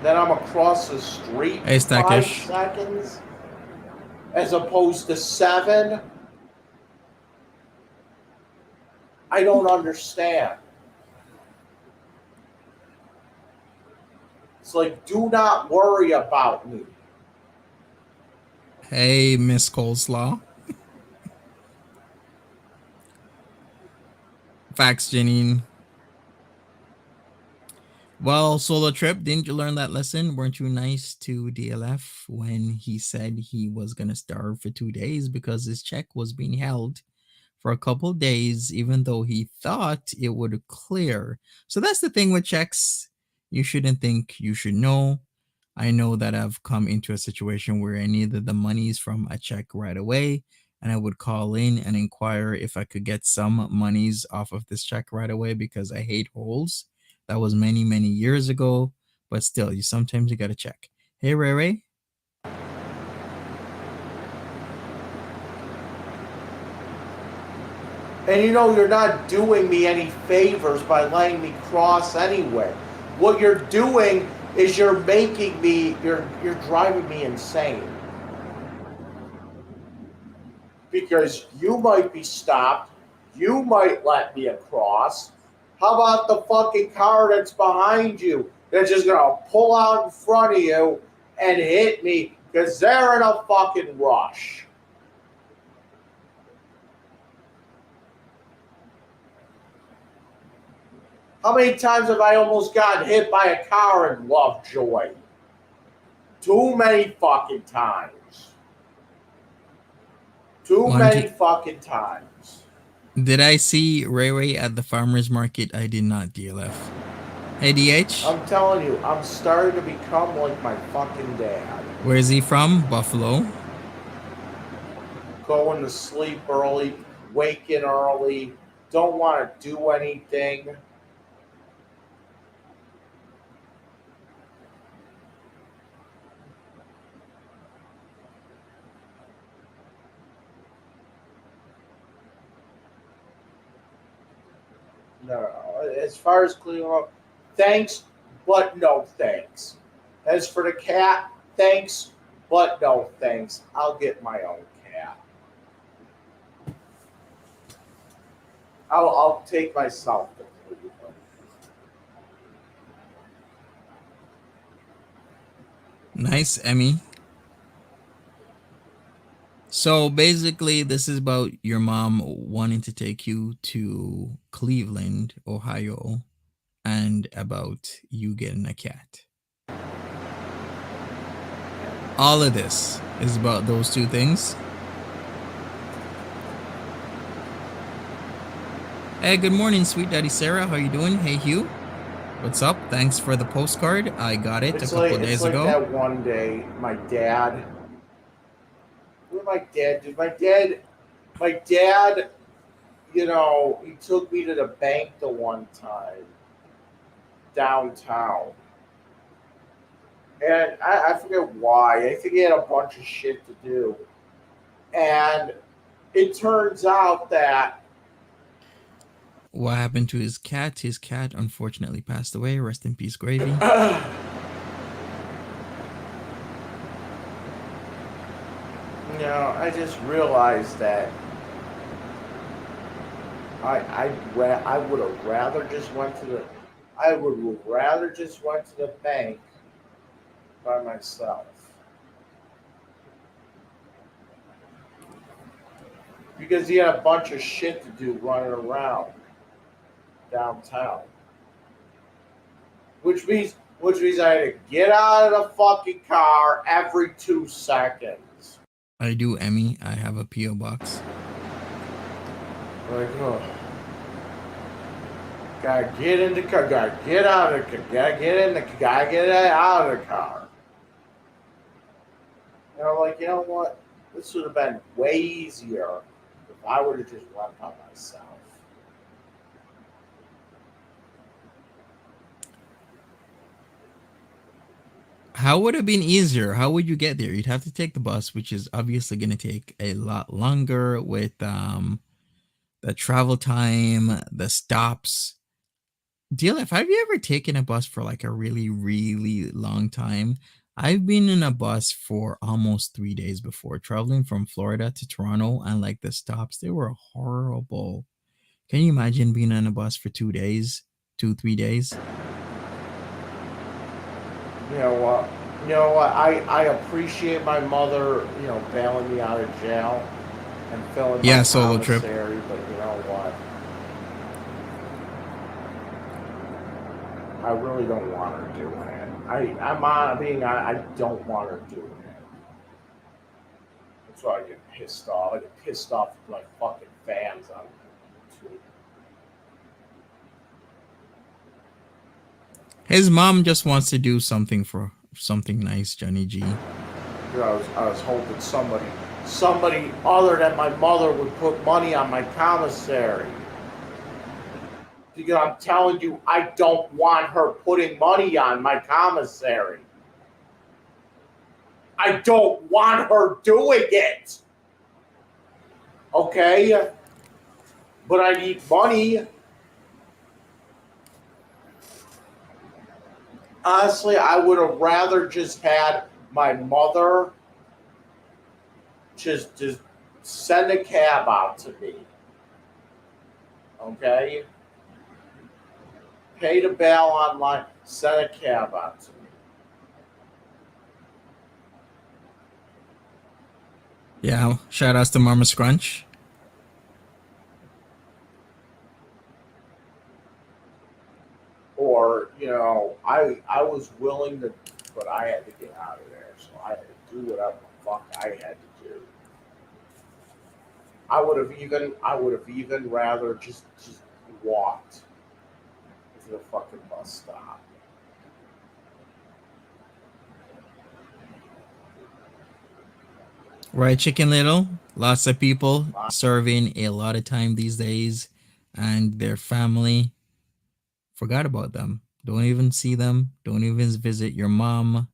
Then I'm across the street Hey, in 5 Stackish. seconds? As opposed to 7? I don't understand. It's like, do not worry about me. Hey, Miss Coleslaw. Facts, Janine. Well, solo trip, didn't you learn that lesson? Weren't you nice to DLF when he said he was going to starve for 2 days because his check was being held for a couple days, even though he thought it would clear? So that's the thing with checks. You shouldn't think you should know. I know that I've come into a situation where I needed the monies from a check right away, and I would call in and inquire if I could get some monies off of this check right away because I hate holds. That was many, many years ago, but still, sometimes you got to check. Hey, Ray Ray. And you know, you're not doing me any favors by letting me cross anyway. What you're doing is you're driving me insane. Because you might be stopped, you might let me across. How about the fucking car that's behind you that's just gonna pull out in front of you and hit me because they're in a fucking rush? How many times have I almost gotten hit by a car in Lovejoy? Too many fucking times. Too many fucking times. Did I see Ray Ray at the farmer's market? I did not, DLF. Hey, DH. I'm telling you, I'm starting to become like my fucking dad. Where is he from? Buffalo. Going to sleep early, waking early, don't want to do anything. No, as far as cleaning up, thanks, but no thanks. As for the cat, thanks, but no thanks. I'll get my own cat. I'll take myself to Cleveland. Nice, Emmy. So basically, this is about your mom wanting to take you to Cleveland, Ohio, and about you getting a cat. All of this is about those two things. Hey, good morning, sweet daddy Sarah. How you doing? Hey, Hugh. What's up? Thanks for the postcard. I got it a couple days ago. That one day, my dad. What did my dad do? My dad. You know, he took me to the bank the one time downtown, and I forget why. I think he had a bunch of shit to do, and it turns out that What happened to his cat? His cat unfortunately passed away. Rest in peace, Gravy. you know, I just realized that I would have rather just went to the bank by myself. Because he had a bunch of shit to do running around downtown. Which means I had to get out of the fucking car every 2 seconds. I do, Emmy. I have a P.O. box. Like, oh. Gotta get in the car. Gotta get out of the car. Gotta get in the. Gotta get out of the car. And I'm like, you know what? This would have been way easier if I would have just went by myself. How would it have been easier? How would you get there? You'd have to take the bus, which is obviously going to take a lot longer with the travel time, the stops. DLF, have you ever taken a bus for like a really, really long time? I've been in a bus for almost 3 days before, traveling from Florida to Toronto, and like the stops, they were horrible. Can you imagine being on a bus for 2 days, 3 days? You know what? You know what? I appreciate my mother, bailing me out of jail and filling my Yeah, solo trip. commissary, but you know what? I really don't want her doing it. I'm on being I don't want her doing it. That's why I get pissed off. I get pissed off with my fucking fans on YouTube. His mom just wants to do something for something nice, Johnny G. I was hoping somebody other than my mother would put money on my commissary. Because I'm telling you, I don't want her putting money on my commissary. I don't want her doing it. Okay? But I need money. Honestly, I would have rather just had my mother just send a cab out to me. Okay? Pay the bill online, send a cab out to me. Yeah, shout outs to MommaScrunch. Or, I was willing to, but I had to get out of there. So I had to do whatever the fuck I had to do. I would have even rather just walked to the fucking bus stop. Right, Chicken Little? Lots of people serving a lot of time these days, and their family forgot about them. Don't even see them. Don't even visit. Your mom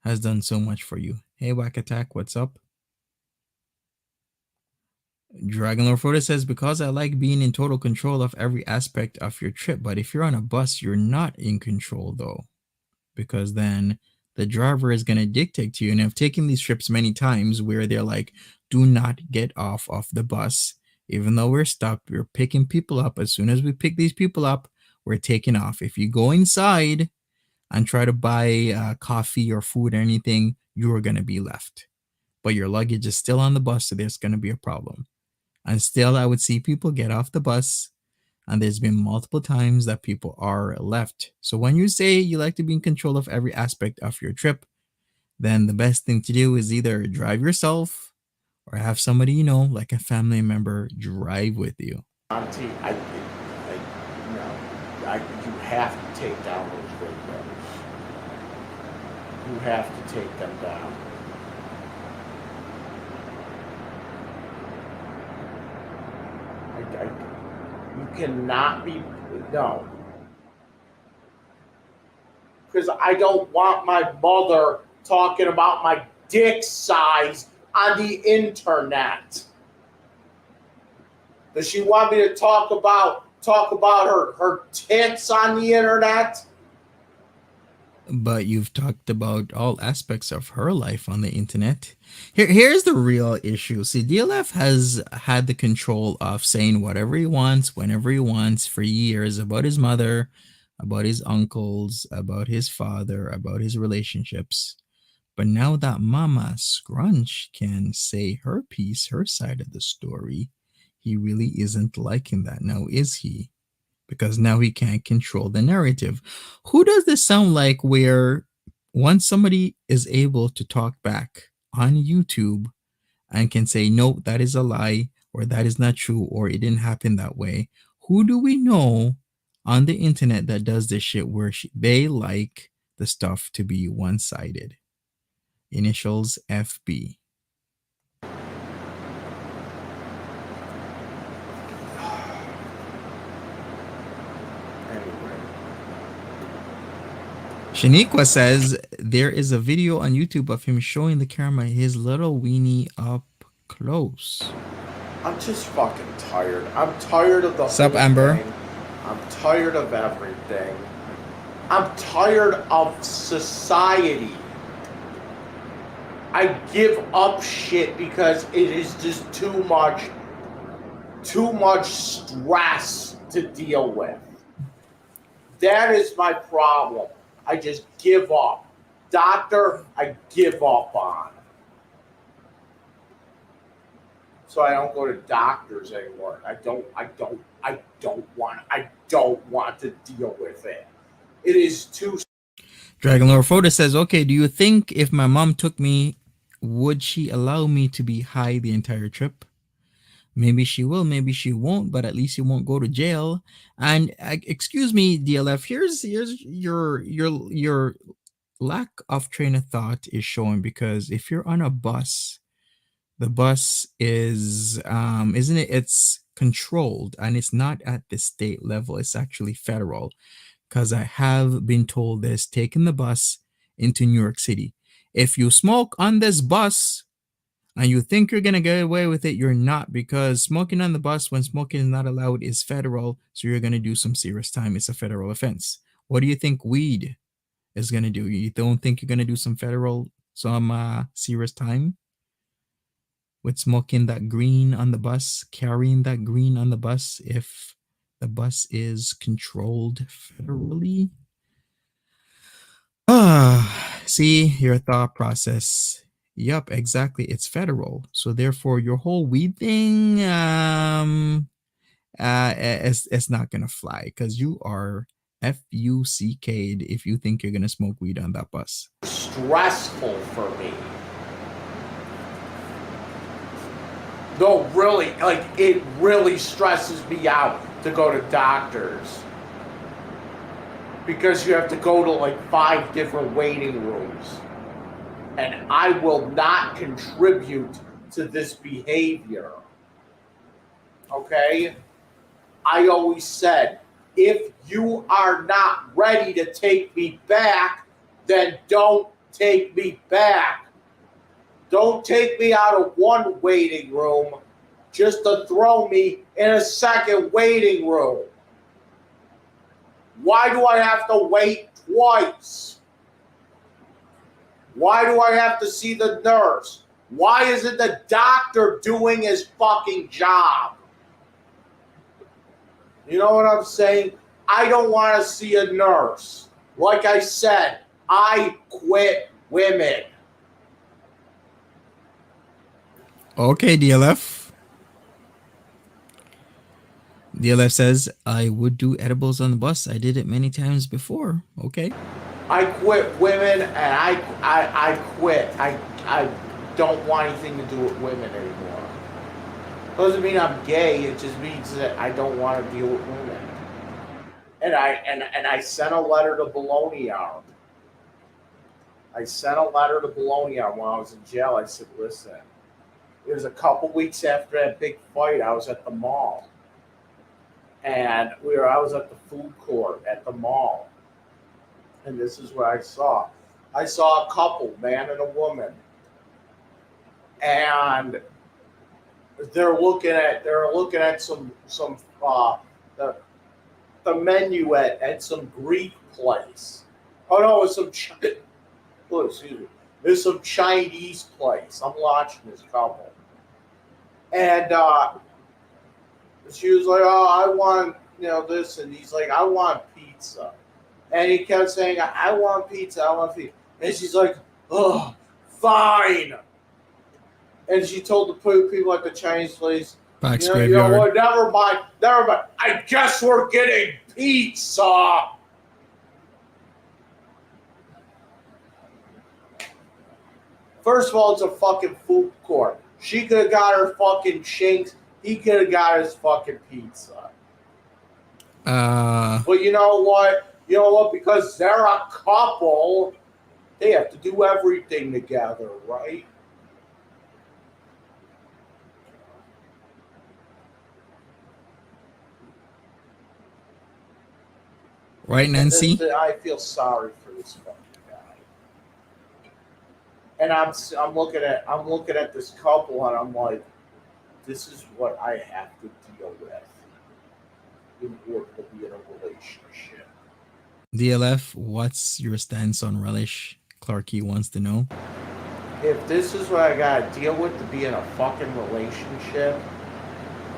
has done so much for you. Hey, Whack Attack, what's up? Dragon Lord Frodo says, because I like being in total control of every aspect of your trip, but if you're on a bus, you're not in control though, because then the driver is going to dictate to you. And I've taken these trips many times where they're like, do not get off of the bus. Even though we're stopped, we're picking people up. As soon as we pick these people up, we're taking off. If you go inside and try to buy coffee or food or anything, you are going to be left. But your luggage is still on the bus, so there's going to be a problem. And still, I would see people get off the bus, and there's been multiple times that people are left. So when you say you like to be in control of every aspect of your trip, then the best thing to do is either drive yourself or have somebody like a family member, drive with you. Auntie, you have to take down those windows. You have to take them down. You cannot be, no. Because I don't want my mother talking about my dick size on the internet. Does she want me to talk about her tits on the internet? But you've talked about all aspects of her life on the internet. Here's the real issue. See, DLF has had the control of saying whatever he wants, whenever he wants, for years about his mother, about his uncles, about his father, about his relationships. But now that Mama Scrunch can say her piece, her side of the story, he really isn't liking that now, is he? Because now he can't control the narrative. Who does this sound like where once somebody is able to talk back on YouTube and can say, no, that is a lie, or that is not true, or it didn't happen that way, Who do we know on the internet that does this shit where they like the stuff to be one-sided? Initials FB. Anyway. Shaniqua says there is a video on YouTube of him showing the camera his little weenie up close. I'm just fucking tired. I'm tired of the Sup, whole Amber? thing. I'm tired of everything. I'm tired of society. I give up shit because it is just too much stress to deal with. That is my problem. I just give up. Doctor, I give up on. So I don't go to doctors anymore. I don't want to deal with it. It is too. Dragon Lord Frodo says, okay, do you think if my mom took me, would she allow me to be high the entire trip? Maybe she will, maybe she won't, but at least you won't go to jail. And excuse me, DLF, here's your lack of train of thought is showing, because if you're on a bus, the bus is isn't it, it's controlled and it's not at the state level, it's actually federal. Because I have been told this, taking the bus into New York City. If you smoke on this bus and you think you're going to get away with it, you're not, because smoking on the bus when smoking is not allowed is federal. So you're going to do some serious time. It's a federal offense. What do you think weed is going to do? You don't think you're going to do some serious time with smoking that green on the bus, carrying that green on the bus, if the bus is controlled federally? See your thought process. Yup, exactly. It's federal. So therefore your whole weed thing it's not gonna fly, because you are FUCK'd if you think you're gonna smoke weed on that bus. Stressful for me. No, really, like, it really stresses me out to go to doctors. Because you have to go to like 5 different waiting rooms. And I will not contribute to this behavior. Okay? I always said, if you are not ready to take me back, then don't take me back. Don't take me out of one waiting room just to throw me in a second waiting room. Why do I have to wait twice? Why do I have to see the nurse? Why isn't the doctor doing his fucking job? You know what I'm saying? I don't want to see a nurse. Like I said, I quit women. Okay, DLF. DLF says, I would do edibles on the bus. I did it many times before. Okay. I quit women, and I quit. I don't want anything to do with women anymore. Doesn't mean I'm gay. It just means that I don't want to deal with women. And I sent a letter to Bologna. I sent a letter to Bologna when I was in jail. I said, listen, it was a couple weeks after that big fight. I was at the mall. And I was at the food court at the mall. And this is what I saw. I saw a couple, man and a woman. And they're looking at some the menu at some Greek place. Oh no, it's some excuse me. There's some Chinese place. I'm watching this couple. And she was like, oh, I want, this, and he's like, I want pizza. And he kept saying, I want pizza, I want pizza. And she's like, oh, fine. And she told the people at the Chinese place, Pax you Graveyard. know what, never mind. I guess we're getting pizza. First of all, it's a fucking food court. She could have got her fucking shanks. He could have got his fucking pizza. Uh, But you know what? You know what? Because they're a couple, they have to do everything together, right? right, And Nancy? I feel sorry for this fucking guy. And I'm looking at this couple, and I'm like, this is what I have to deal with in order to be in a relationship. DLF, what's your stance on relish? Clarky wants to know. If this is what I gotta deal with to be in a fucking relationship,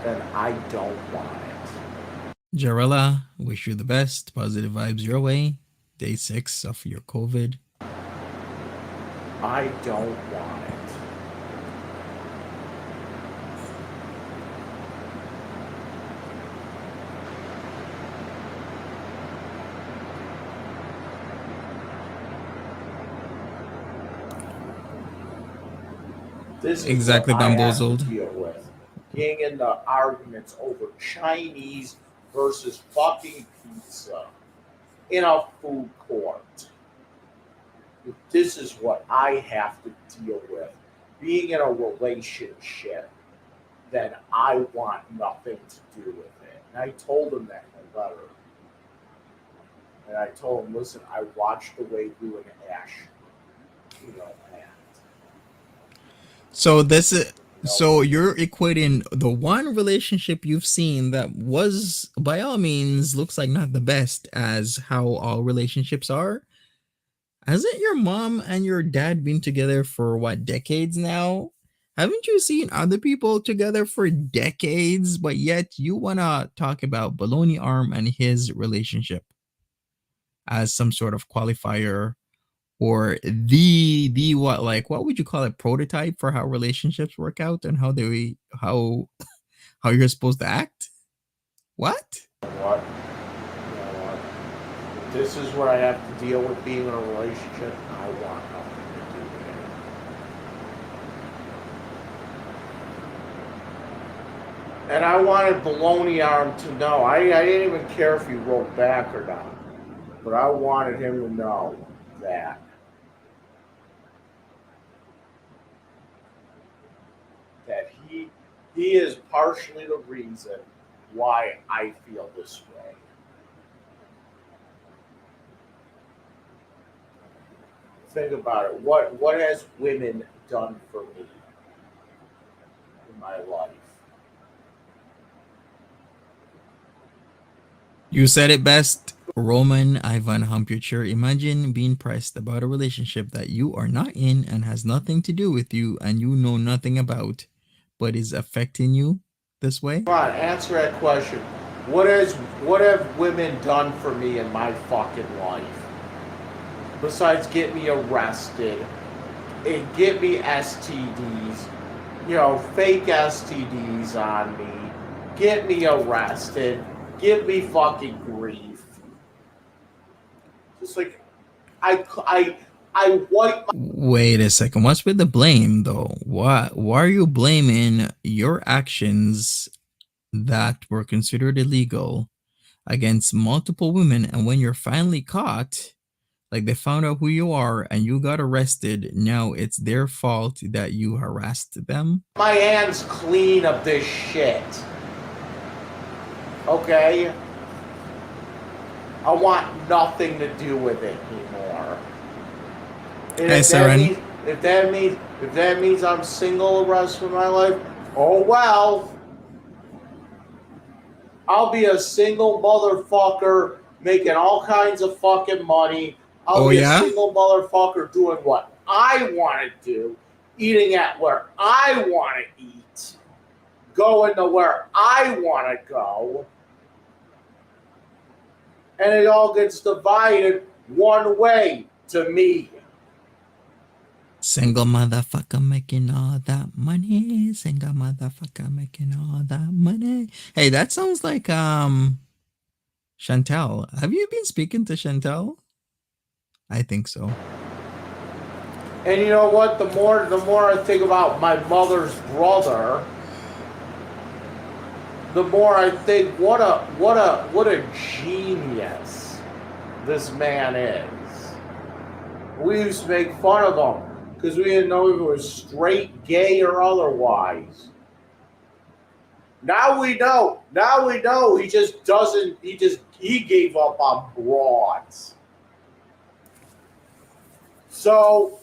then I don't want it. Jarella, wish you the best. Positive vibes your way. Day 6 of your COVID. I don't want it. This is what Exactly, I have to bamboozled. deal with. Getting into arguments over Chinese versus fucking pizza in a food court. This is what I have to deal with. Being in a relationship, then I want nothing to do with it. And I told him that in a letter. And I told him, listen, I watched the way you and Ash, act. So this is You know, so you're equating the one relationship you've seen that was by all means looks like not the best as how all relationships are. Hasn't your mom and your dad been together for what decades now? Haven't you seen other people together for decades, but yet you wanna talk about Baloney Arm and his relationship as some sort of qualifier or the what, like, what would you call it, prototype for how relationships work out and how you're supposed to act? What? what? You know what? If this is what I have to deal with being in a relationship, I want nothing to do with it. And I wanted Baloney Arm to know. I didn't even care if he wrote back or not. But I wanted him to know that he is partially the reason why I feel this way. Think about it. What has women done for me in my life? You said it best, Roman Ivan Humpucher. Imagine being pressed about a relationship that you are not in and has nothing to do with you and you know nothing about, but is affecting you this way. Come on, answer that question. What have women done for me in my fucking life besides get me arrested and get me STDs? Fake STDs on me, get me arrested, give me fucking grief. Just like I wipe my Wait a second. What's with the blame though? Why are you blaming your actions that were considered illegal against multiple women, and when you're finally caught, like they found out who you are and you got arrested, now it's their fault that you harassed them? my hands clean of this shit. Okay? I want nothing to do with it anymore. And Hey, Saren. if that means I'm single the rest of my life, oh well. I'll be a single motherfucker making all kinds of fucking money. I'll Oh be a yeah? single motherfucker doing what I want to do, eating at where I want to eat, going to where I want to go, and it all gets divided one way to me. Single motherfucker making all that money. Single motherfucker making all that money. Hey, that sounds like Chantel. Have you been speaking to Chantel? I think so. And you know what? The more I think about my mother's brother, the more I think what a genius this man is. We used to make fun of him because we didn't know if he was straight, gay, or otherwise. Now we know. Now we know. He just doesn't. He gave up on broads. So,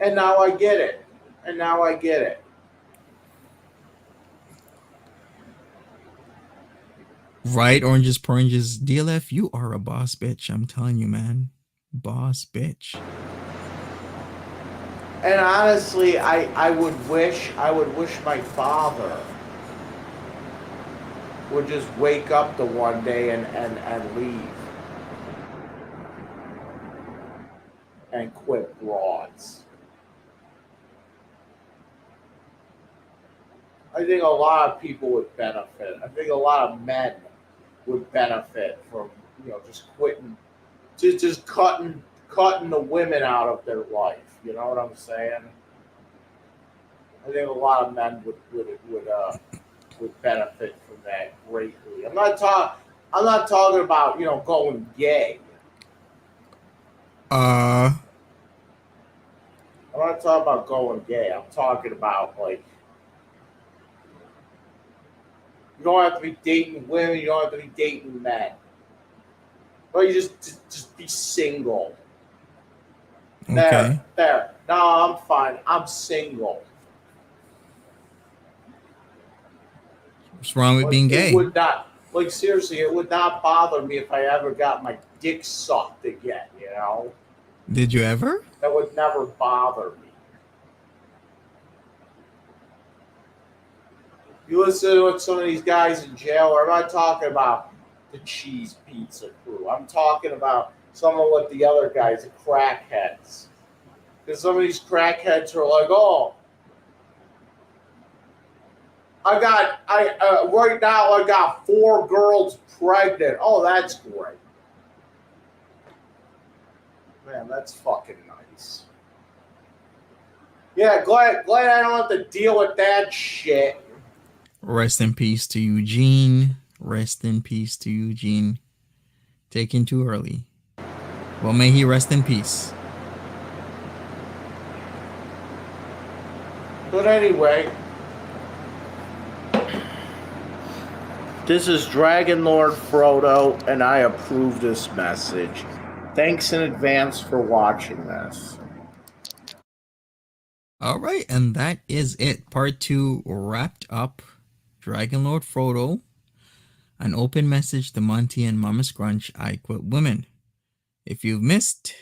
and now I get it. And now I get it. Right, oranges, oranges. DLF, you are a boss bitch. I'm telling you, man. Boss bitch. And honestly, I would wish my father would just wake up the one day and leave and quit broads. I think a lot of people would benefit. I think a lot of men would benefit from just quitting, just cutting the women out of their life. You know what I'm saying? I think a lot of men would benefit from that greatly. I'm not talking about going gay. Uh, I'm not talking about going gay. I'm talking about like you don't have to be dating women. You don't have to be dating men. But you just be single. okay. There. No, I'm fine. I'm single. What's wrong with Like being it gay? would not. Like seriously, it would not bother me if I ever got my dick sucked again. Did you ever? That would never bother me. You listen to what some of these guys in jail are. I'm not talking about the cheese pizza crew. I'm talking about some of what the other guys, the crackheads. Because some of these crackheads are like, oh, right now I got 4 girls pregnant. Oh, that's great. Man, that's fucking nice. Yeah, glad I don't have to deal with that shit. Rest in peace to Eugene. Rest in peace to Eugene. Taken too early. Well, may he rest in peace. But anyway, this is Dragon Lord Frodo, and I approve this message. Thanks in advance for watching this. All right, and that is it. Part 2 wrapped up. Dragon Lord Frodo. An open message to Monty and MommaScrunch. I quit women. If you've missed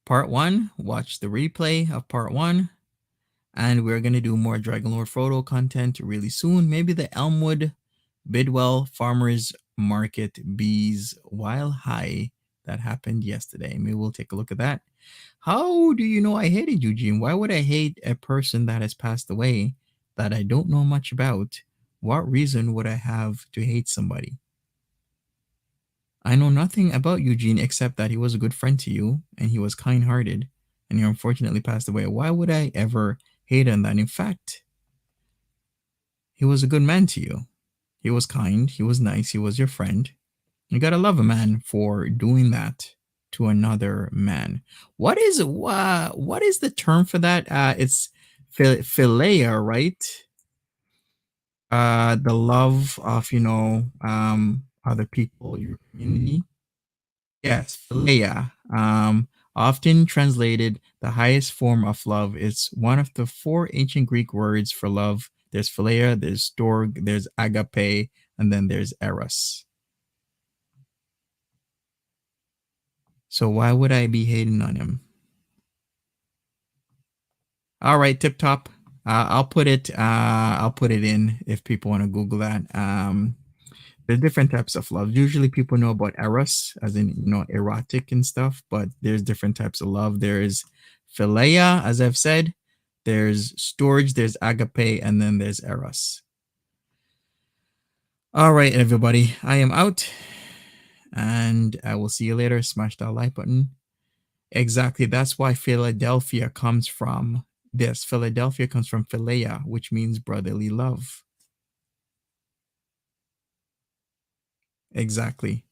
part 1, watch the replay of part 1. And we're going to do more Dragon Lord Frodo content really soon. Maybe the Elmwood Bidwell Farmers Market Bees While High that happened yesterday. Maybe we'll take a look at that. How do you know I hated Eugene? Why would I hate a person that has passed away that I don't know much about? What reason would I have to hate somebody? I know nothing about Eugene except that he was a good friend to you and he was kind-hearted and he unfortunately passed away. Why would I ever hate on that? In fact, he was a good man to you. He was kind, he was nice, he was your friend. You gotta love a man for doing that to another man. What is the term for that? It's philia, right? The love of other people, your community. Yes, philia. Often translated the highest form of love. It's one of the 4 ancient Greek words for love. There's philia, there's storge, there's agape, and then there's eros. So why would I be hating on him? All right, tip top. I'll put it in if people want to Google that. There's different types of love. Usually people know about eros, as in erotic and stuff, but there's different types of love. There's philia, as I've said. There's storge, there's agape, and then there's eros. All right, everybody, I am out, and I will see you later. Smash that like button. Exactly, that's why Philadelphia comes from This Philadelphia comes from Philia, which means brotherly love. Exactly.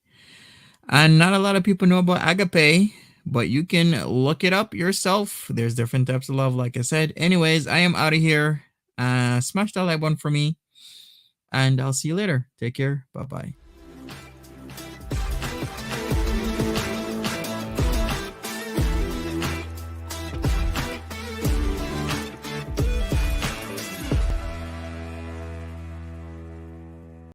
And not a lot of people know about agape, but you can look it up yourself. There's different types of love, like I said. Anyways, I am out of here. Smash that like button for me, and I'll see you later. Take care. Bye bye.